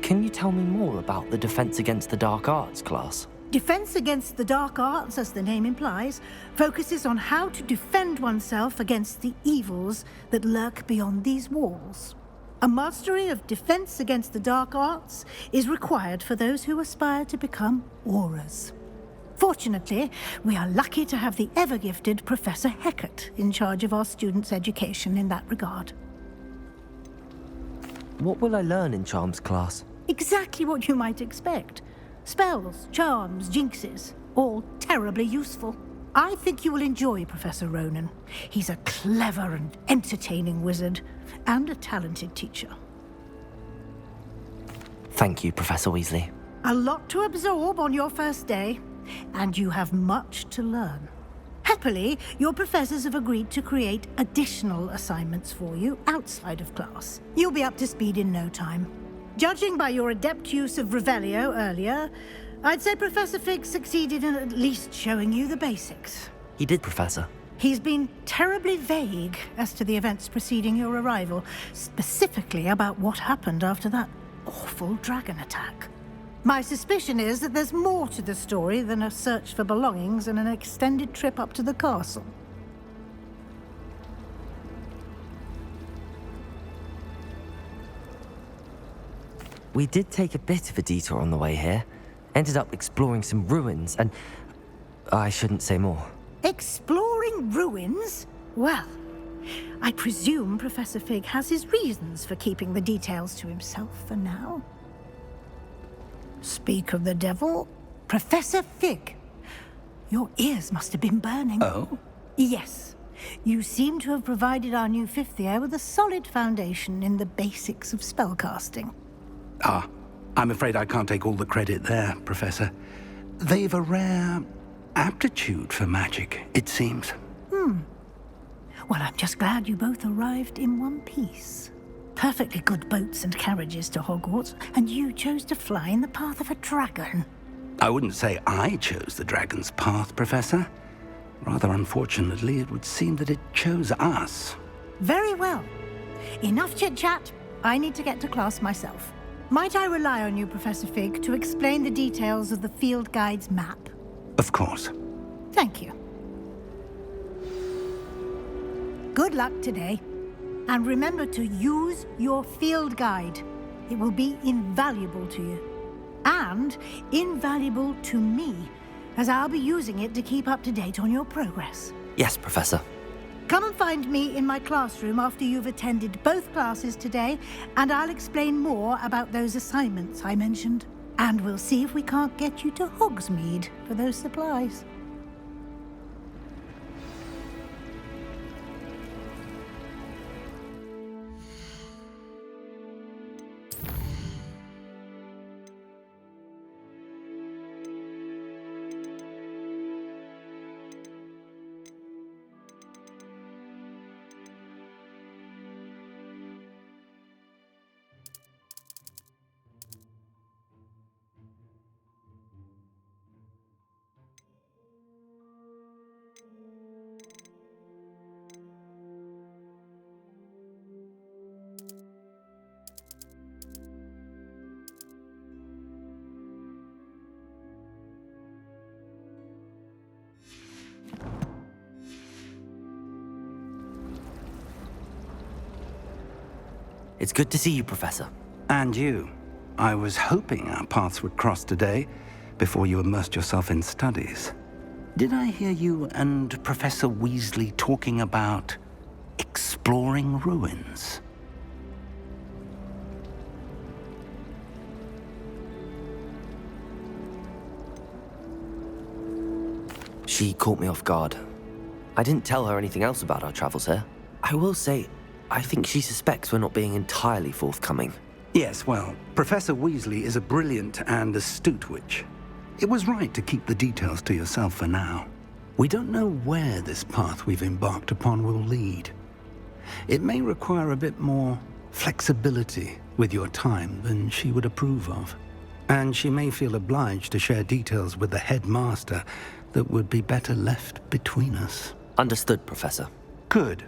Can you tell me more about the Defense Against the Dark Arts class? Defense Against the Dark Arts, as the name implies, focuses on how to defend oneself against the evils that lurk beyond these walls. A mastery of Defense Against the Dark Arts is required for those who aspire to become Aurors. Fortunately, we are lucky to have the ever-gifted Professor Hecat in charge of our students' education in that regard. What will I learn in Charms class? Exactly what you might expect. Spells, charms, jinxes, all terribly useful. I think you will enjoy Professor Ronan. He's a clever and entertaining wizard, and a talented teacher. Thank you, Professor Weasley. A lot to absorb on your first day, and you have much to learn. Happily, your professors have agreed to create additional assignments for you outside of class. You'll be up to speed in no time. Judging by your adept use of Revelio earlier, I'd say Professor Fig succeeded in at least showing you the basics. He did, Professor. He's been terribly vague as to the events preceding your arrival, specifically about what happened after that awful dragon attack. My suspicion is that there's more to the story than a search for belongings and an extended trip up to the castle. we did take a bit of a detour on the way here. Ended up exploring some ruins and... I shouldn't say more. Exploring ruins? Well, I presume Professor Fig has his reasons for keeping the details to himself for now. Speak of the devil, Professor Fig. Your ears must have been burning. Oh? Yes. You seem to have provided our new fifth year with a solid foundation in the basics of spellcasting. Ah, I'm afraid I can't take all the credit there, Professor. They've a rare aptitude for magic, it seems. Well, I'm just glad you both arrived in one piece. Perfectly good boats and carriages to Hogwarts, and you chose to fly in the path of a dragon. I wouldn't say I chose the dragon's path, Professor. Rather unfortunately, it would seem that it chose us. Very well. Enough chit-chat. I need to get to class myself. Might I rely on you, Professor Fig, to explain the details of the field guide's map? Of course. Thank you. Good luck today. And remember to use your field guide. It will be invaluable to you. And invaluable to me, as I'll be using it to keep up to date on your progress. Yes, Professor. Come and find me in my classroom after you've attended both classes today, and I'll explain more about those assignments I mentioned. And we'll see if we can't get you to Hogsmeade for those supplies. It's good to see you, Professor. And you. I was hoping our paths would cross today, before you immersed yourself in studies. Did I hear you and Professor Weasley talking about exploring ruins? She caught me off guard. I didn't tell her anything else about our travels here. I will say, I think she suspects we're not being entirely forthcoming. Yes, well, Professor Weasley is a brilliant and astute witch. It was right to keep the details to yourself for now. We don't know where this path we've embarked upon will lead. It may require a bit more flexibility with your time than she would approve of. And she may feel obliged to share details with the headmaster that would be better left between us. Understood, Professor. Good.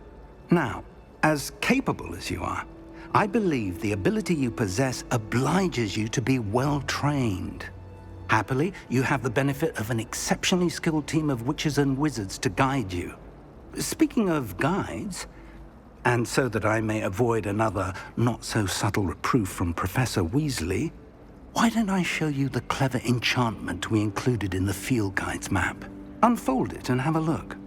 Now, as capable as you are, I believe the ability you possess obliges you to be well trained. Happily, you have the benefit of an exceptionally skilled team of witches and wizards to guide you. Speaking of guides, and so that I may avoid another not-so-subtle reproof from Professor Weasley, why don't I show you the clever enchantment we included in the field guide's map? Unfold it and have a look.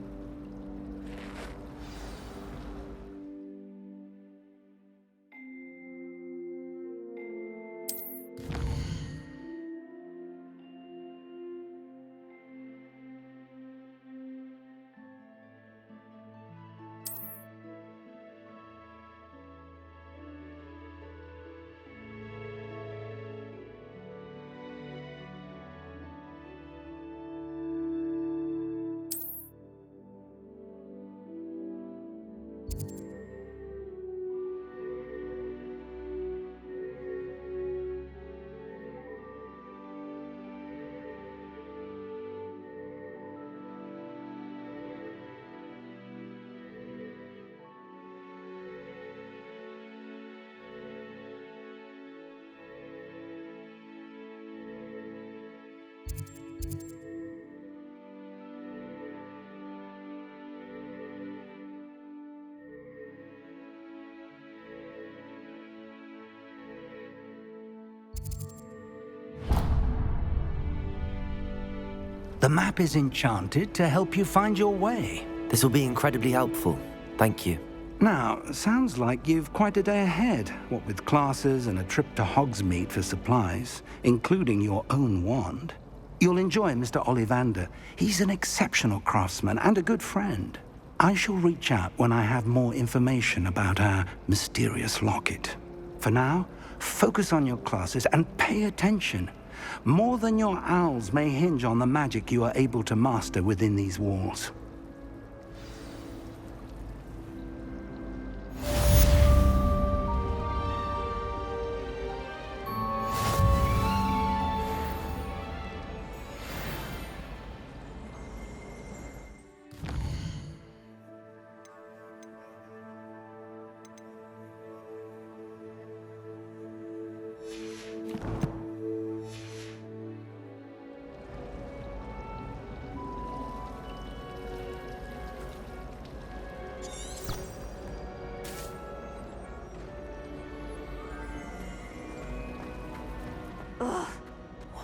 The map is enchanted to help you find your way. This will be incredibly helpful. Thank you. Now, sounds like you've quite a day ahead, what with classes and a trip to Hogsmeade for supplies, including your own wand. You'll enjoy Mr. Ollivander. He's an exceptional craftsman and a good friend. I shall reach out when I have more information about our mysterious locket. For now, focus on your classes and pay attention. More than your owls may hinge on the magic you are able to master within these walls.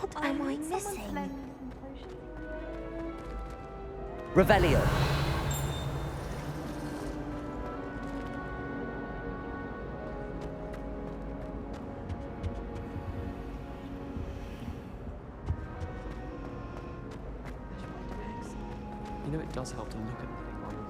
What am I missing? Revelio. You know, it does help to look at the thing while you're...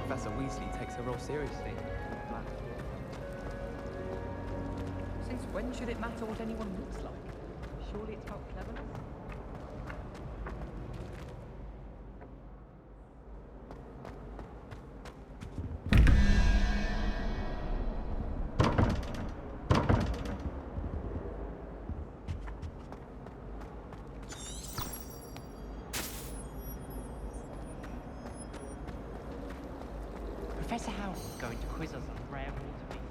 Professor Weasley takes her role seriously. Since when should it matter what anyone looks like? Surely it's about cleverness? Professor Howard is going to quiz us on rare water beetles.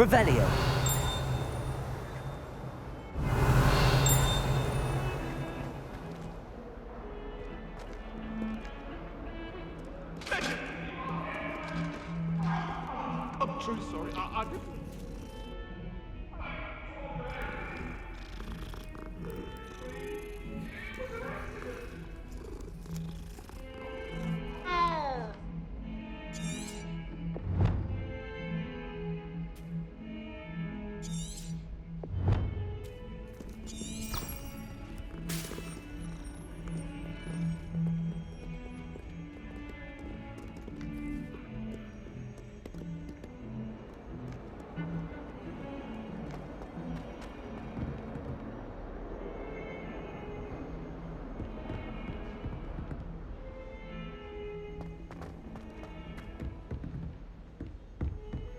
Revelio. I'm truly sorry. I didn't.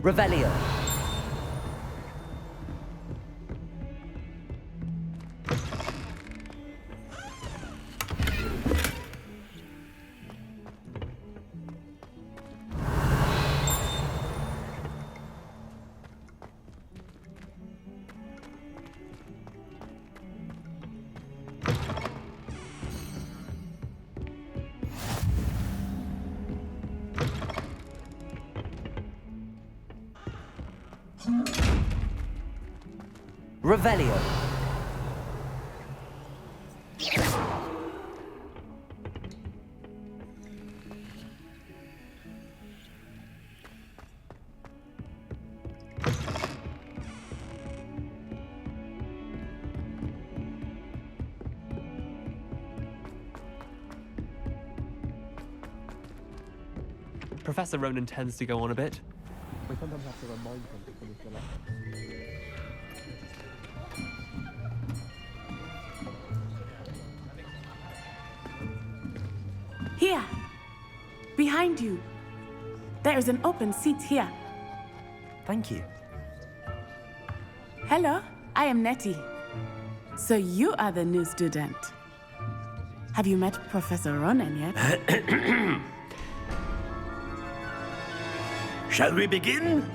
Revelio. Revelio. Professor Ronan tends to go on a bit. We sometimes have to remind him to finish the lesson. Here, behind you. There is an open seat here. Thank you. Hello, I am Nettie. So you are the new student. Have you met Professor Ronan yet? Shall we begin?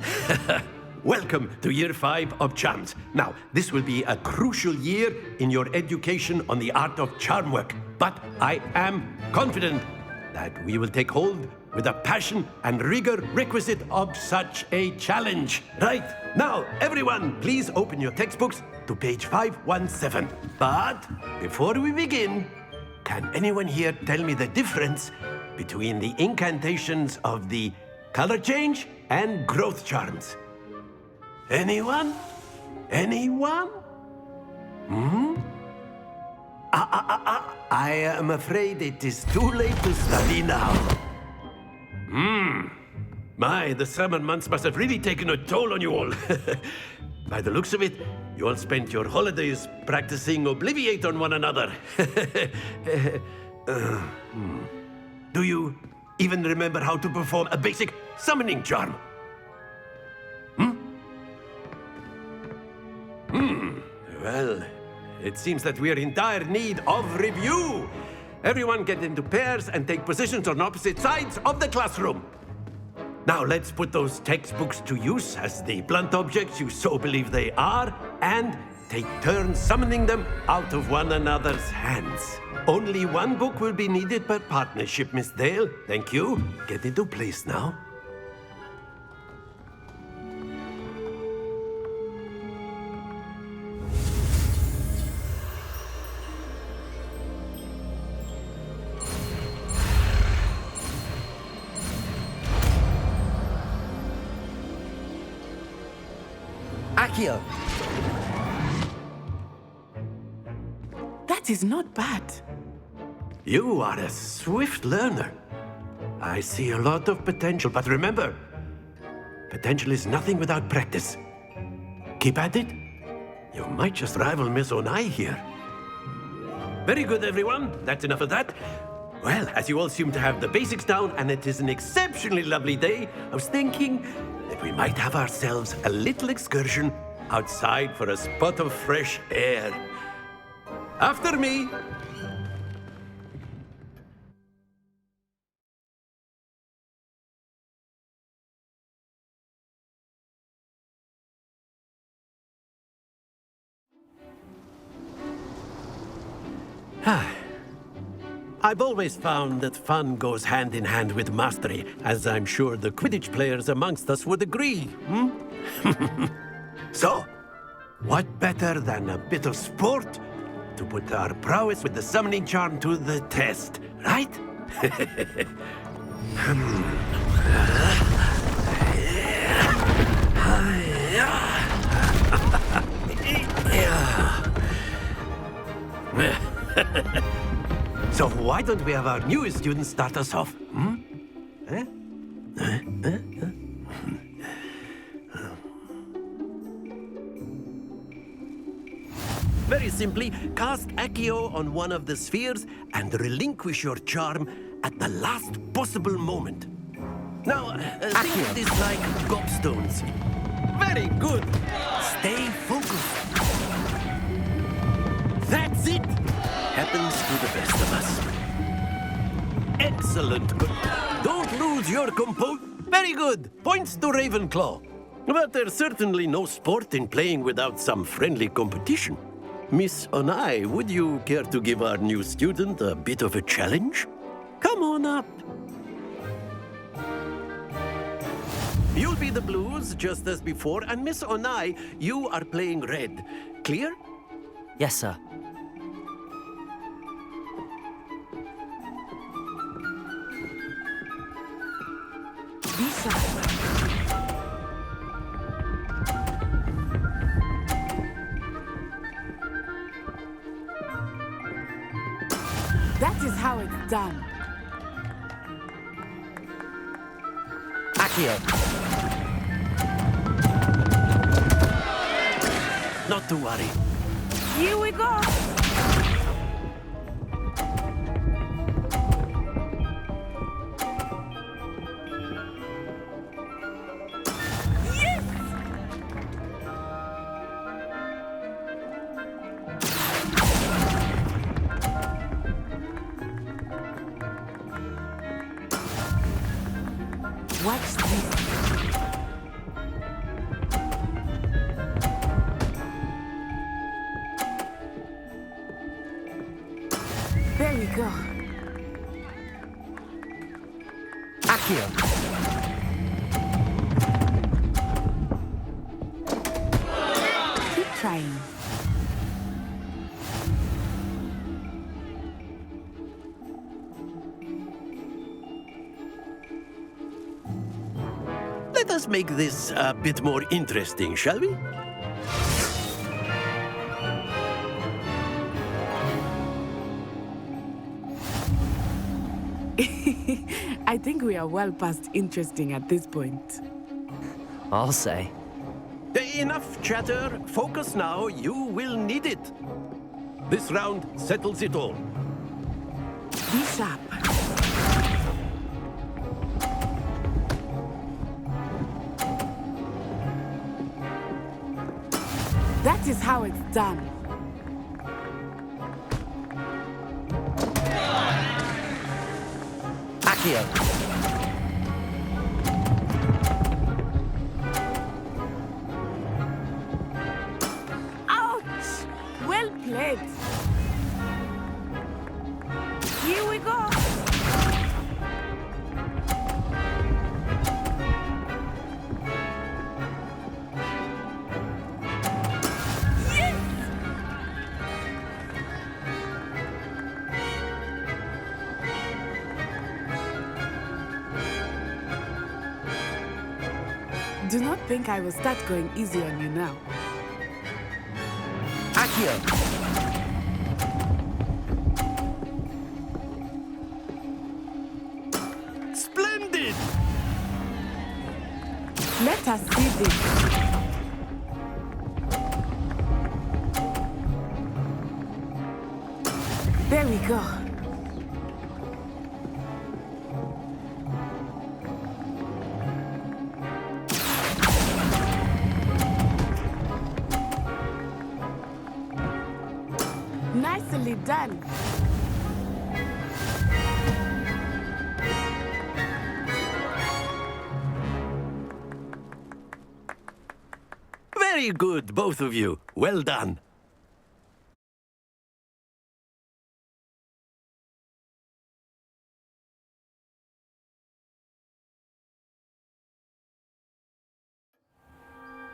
Welcome to Year 5 of Charms. Now, this will be a crucial year in your education on the art of charm work. But I am confident that we will take hold with the passion and rigor requisite of such a challenge. Right, now, everyone, please open your textbooks to page 517. But before we begin, can anyone here tell me the difference between the incantations of the color change and growth charms? Anyone? Anyone? I am afraid it is too late to study now. My, the summer months must have really taken a toll on you all. By the looks of it, you all spent your holidays practicing Obliviate on one another. Do you even remember how to perform a basic summoning charm? Well, it seems that we are in dire need of review. Everyone get into pairs and take positions on opposite sides of the classroom. Now let's put those textbooks to use as the blunt objects you so believe they are, and take turns summoning them out of one another's hands. Only one book will be needed per partnership, Miss Dale. Thank you. Get into place now. Accio. That is not bad. You are a swift learner. I see a lot of potential, but remember, potential is nothing without practice. Keep at it. You might just rival Miss Onai here. Very good, everyone. That's enough of that. Well, as you all seem to have the basics down, and it is an exceptionally lovely day, I was thinking that we might have ourselves a little excursion outside for a spot of fresh air. After me. I've always found that fun goes hand in hand with mastery, as I'm sure the Quidditch players amongst us would agree, So, what better than a bit of sport to put our prowess with the summoning charm to the test, right? So why don't we have our newest student start us off? Very simply, cast Accio on one of the spheres and relinquish your charm at the last possible moment. Now, think of this like gobstones. Very good. Stay focused. That's it. Happens to the best of us. Excellent. Don't lose your composure. Very good. Points to Ravenclaw. But there's certainly no sport in playing without some friendly competition. Miss Onai, would you care to give our new student a bit of a challenge? Come on up. You'll be the blues, just as before, and Miss Onai, you are playing red. Clear? Yes, sir. That is how it's done. Accio. Not to worry. Here we go. Watch this. There we go. Accio. Keep trying. Let us make this a bit more interesting, shall we? I think we are well past interesting at this point. I'll say. Enough chatter. Focus now. You will need it. This round settles it all. Be sharp. That is how it's done. Accio. Ouch! Well played. Here we go. Do not think I will start going easy on you now. Accio. Splendid! Let us see this. There we go. Nicely done. Very good, both of you. Well done.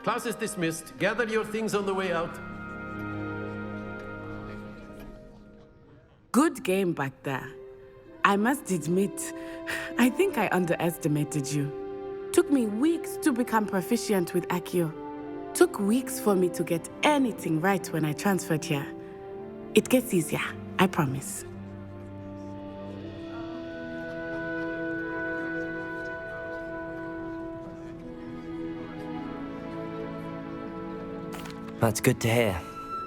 Class is dismissed. Gather your things on the way out. Good game back there. I must admit, I think I underestimated you. Took me weeks to become proficient with Accio. Took weeks for me to get anything right when I transferred here. It gets easier, I promise. That's good to hear.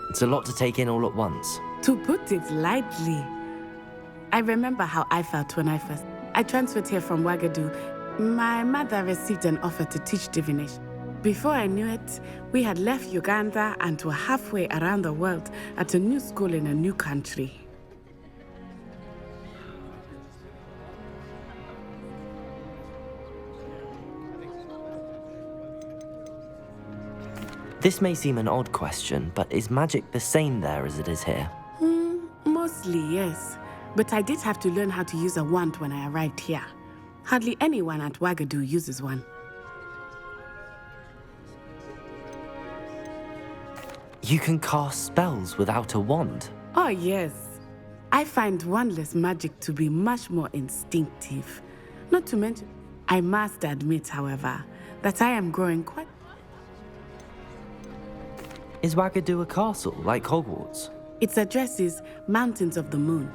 It's a lot to take in all at once. To put it lightly, I remember how I felt when I transferred here from Ouagadougou. My mother received an offer to teach divination. Before I knew it, we had left Uganda and were halfway around the world at a new school in a new country. This may seem an odd question, but is magic the same there as it is here? Mostly, yes. But I did have to learn how to use a wand when I arrived here. Hardly anyone at Ouagadougou uses one. You can cast spells without a wand? Oh, yes. I find wandless magic to be much more instinctive. Not to mention, I must admit, however, that I am growing quite... Is Ouagadougou a castle, like Hogwarts? Its address is Mountains of the Moon.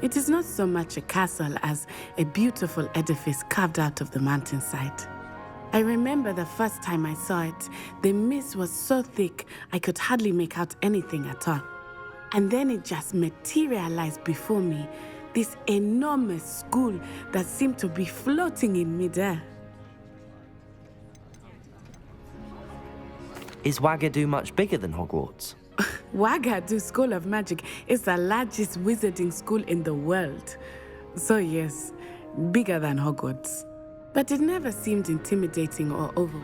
It is not so much a castle as a beautiful edifice carved out of the mountainside. I remember the first time I saw it, the mist was so thick I could hardly make out anything at all. And then it just materialized before me, this enormous school that seemed to be floating in midair. Is Ouagadougou much bigger than Hogwarts? Ouagadougou School of Magic is the largest wizarding school in the world. So yes, bigger than Hogwarts. But it never seemed intimidating or over.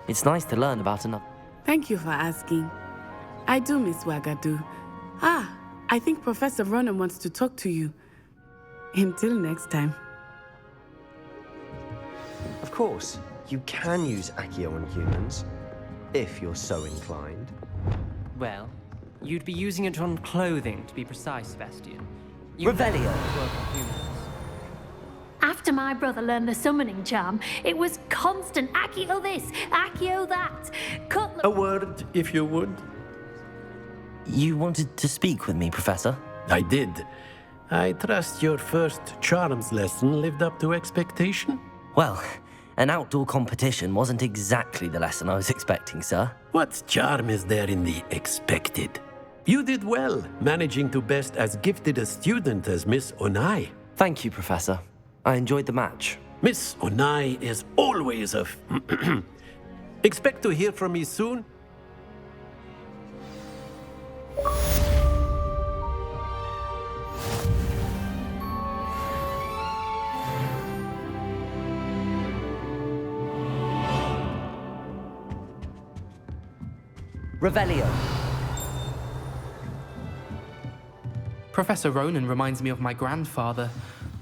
It's nice to learn about another. Thank you for asking. I do miss Ouagadougou. I think Professor Ronan wants to talk to you. Until next time. Of course, you can use Accio on humans, if you're so inclined. Well, you'd be using it on clothing, to be precise, Sebastian. Revelio! After my brother learned the summoning charm, it was constant Accio this, Accio that. A word, if you would. You wanted to speak with me, Professor? I did. I trust your first charms lesson lived up to expectation? Well, an outdoor competition wasn't exactly the lesson I was expecting, sir. What charm is there in the expected? You did well, managing to best as gifted a student as Miss Onai. Thank you, Professor. I enjoyed the match. Miss Onai is always a... Expect to hear from me soon? Revelio. Professor Ronan reminds me of my grandfather.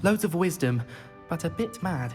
Loads of wisdom, but a bit mad.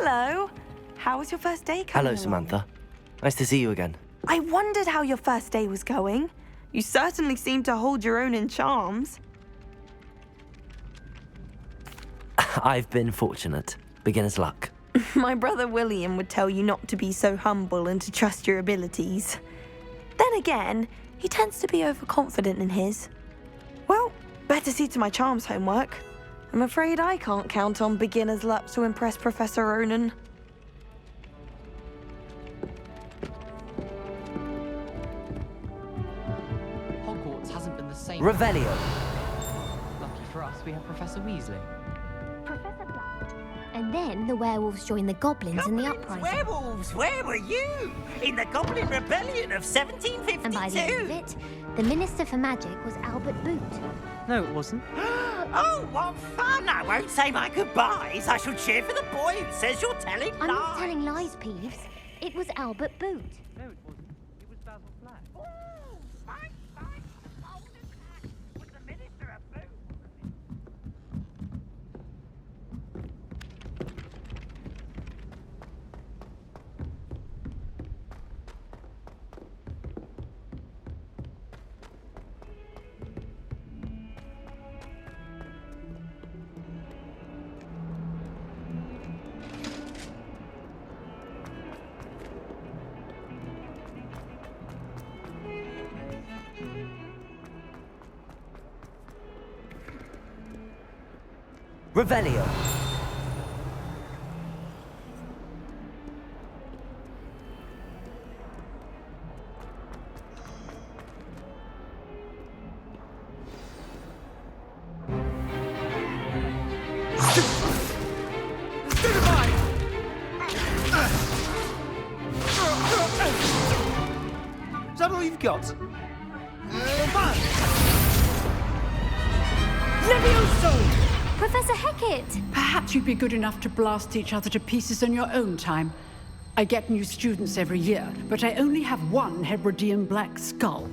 Hello. How was your first day coming Hello, along? Samantha. Nice to see you again. I wondered how your first day was going. You certainly seem to hold your own in charms. I've been fortunate. Beginner's luck. My brother William would tell you not to be so humble and to trust your abilities. Then again, he tends to be overconfident in his. Well, better see to my charms homework. I'm afraid I can't count on beginner's luck to impress Professor Ronan. Hogwarts hasn't been the same. Revelio. Lucky for us, we have Professor Weasley. Professor Black. And then the werewolves joined the goblins in the uprising. Werewolves, where were you? In the Goblin Rebellion of 1752? And by the end of it, the Minister for Magic was Albert Boot. No, it wasn't. Oh, what fun! I won't say my goodbyes. I shall cheer for the boy who says you're telling lies. I'm not telling lies, Peeves. It was Albert Boot. No, it wasn't. It was Basil Flack. Revelio. Is that all you've got? Levioso! Professor Hecat! Perhaps you'd be good enough to blast each other to pieces in your own time. I get new students every year, but I only have one Hebridean black skull.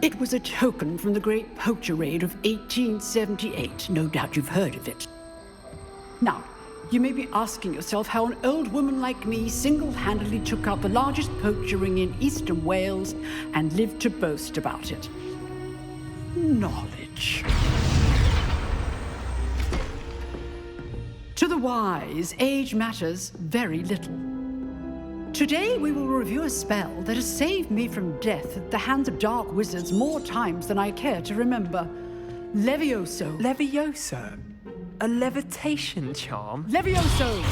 It was a token from the Great Poacher Raid of 1878. No doubt you've heard of it. Now, you may be asking yourself how an old woman like me single-handedly took out the largest poacher ring in eastern Wales and lived to boast about it. Knowledge. To the wise, age matters very little. Today we will review a spell that has saved me from death at the hands of dark wizards more times than I care to remember. Levioso. Levioso? A levitation charm? Levioso!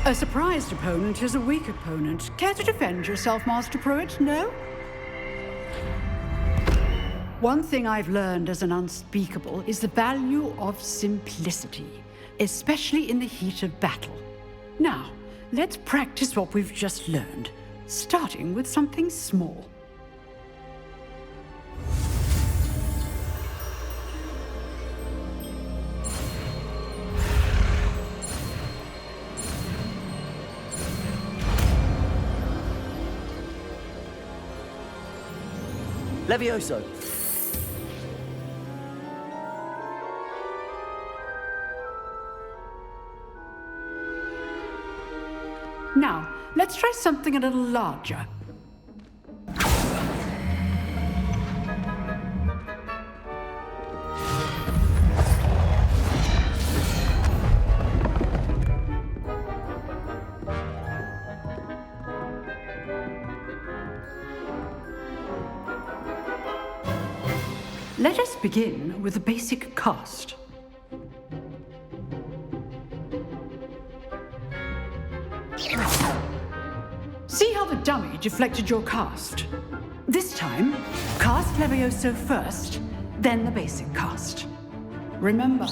A surprised opponent is a weak opponent. Care to defend yourself, Master Pruitt? No? One thing I've learned as an unspeakable is the value of simplicity, especially in the heat of battle. Now, let's practice what we've just learned, starting with something small. Levioso. Now, let's try something a little larger. Let us begin with the basic cast. See how the dummy deflected your cast? This time, cast Levioso first, then the basic cast. Remember,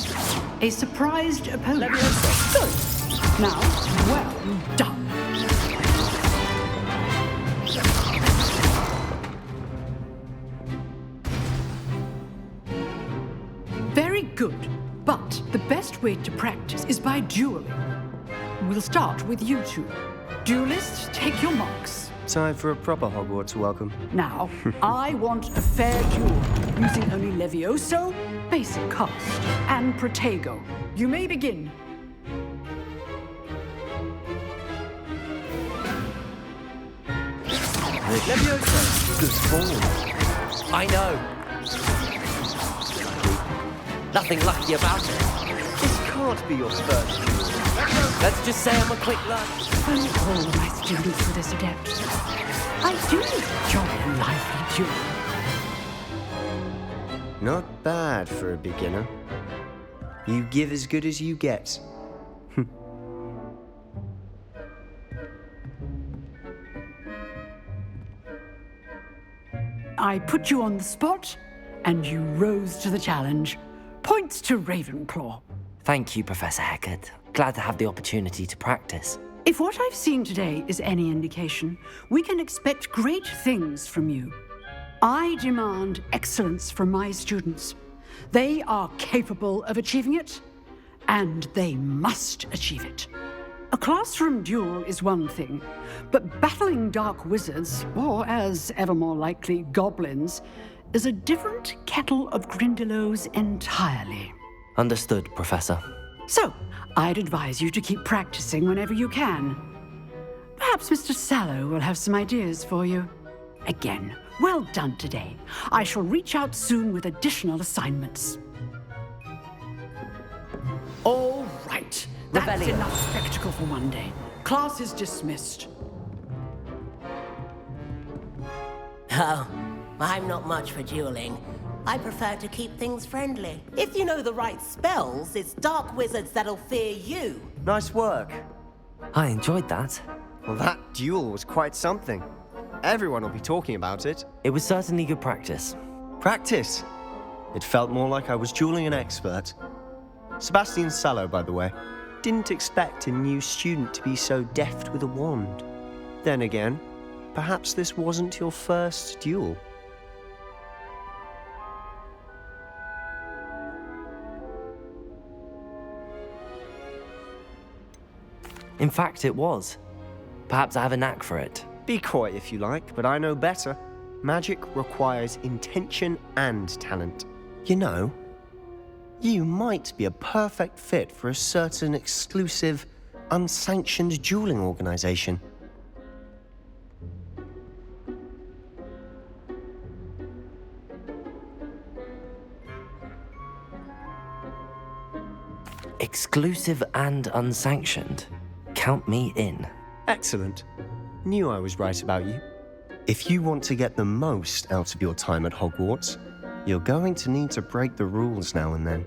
a surprised opponent. Levioso. Good. Now, well done. Very good, but the best way to practice is by dueling. We'll start with you two. Duelists, take your marks. Time for a proper Hogwarts welcome. Now, I want a fair duel, using only Levioso, basic cast, and Protego. You may begin. Levioso! Good form. I know. Nothing lucky about it. This can't be your first duel. Let's just say I'm a quick learner. Oh, all my students are this adept. I do enjoy a lively duel. Not bad for a beginner. You give as good as you get. I put you on the spot, and you rose to the challenge. Points to Ravenclaw. Thank you, Professor Hecat. Glad to have the opportunity to practice. If what I've seen today is any indication, we can expect great things from you. I demand excellence from my students. They are capable of achieving it, and they must achieve it. A classroom duel is one thing, but battling dark wizards, or as ever more likely, goblins, is a different kettle of Grindylows entirely. Understood, Professor. So, I'd advise you to keep practicing whenever you can. Perhaps Mr. Sallow will have some ideas for you. Again, well done today. I shall reach out soon with additional assignments. All right. That's Rebellion. enough spectacle for one day. Class is dismissed. Oh, I'm not much for dueling. I prefer to keep things friendly. If you know the right spells, it's dark wizards that'll fear you. Nice work. I enjoyed that. Well, that duel was quite something. Everyone will be talking about it. It was certainly good practice. Practice? It felt more like I was dueling an expert. Sebastian Sallow, by the way. Didn't expect a new student to be so deft with a wand. Then again, perhaps this wasn't your first duel. In fact, it was. Perhaps I have a knack for it. Be coy if you like, but I know better. Magic requires intention and talent. You know, you might be a perfect fit for a certain exclusive, unsanctioned dueling organization. Exclusive and unsanctioned. Count me in. Excellent. Knew I was right about you. If you want to get the most out of your time at Hogwarts, you're going to need to break the rules now and then.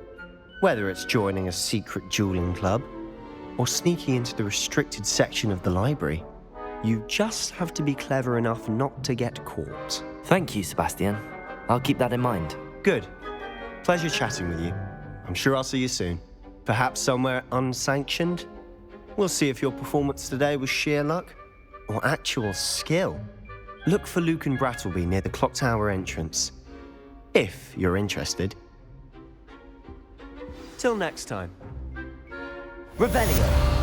Whether it's joining a secret dueling club or sneaking into the restricted section of the library, you just have to be clever enough not to get caught. Thank you, Sebastian. I'll keep that in mind. Good. Pleasure chatting with you. I'm sure I'll see you soon. Perhaps somewhere unsanctioned? We'll see if your performance today was sheer luck or actual skill. Look for Luke and Brattleby near the clock tower entrance, if you're interested. Till next time. Revelio.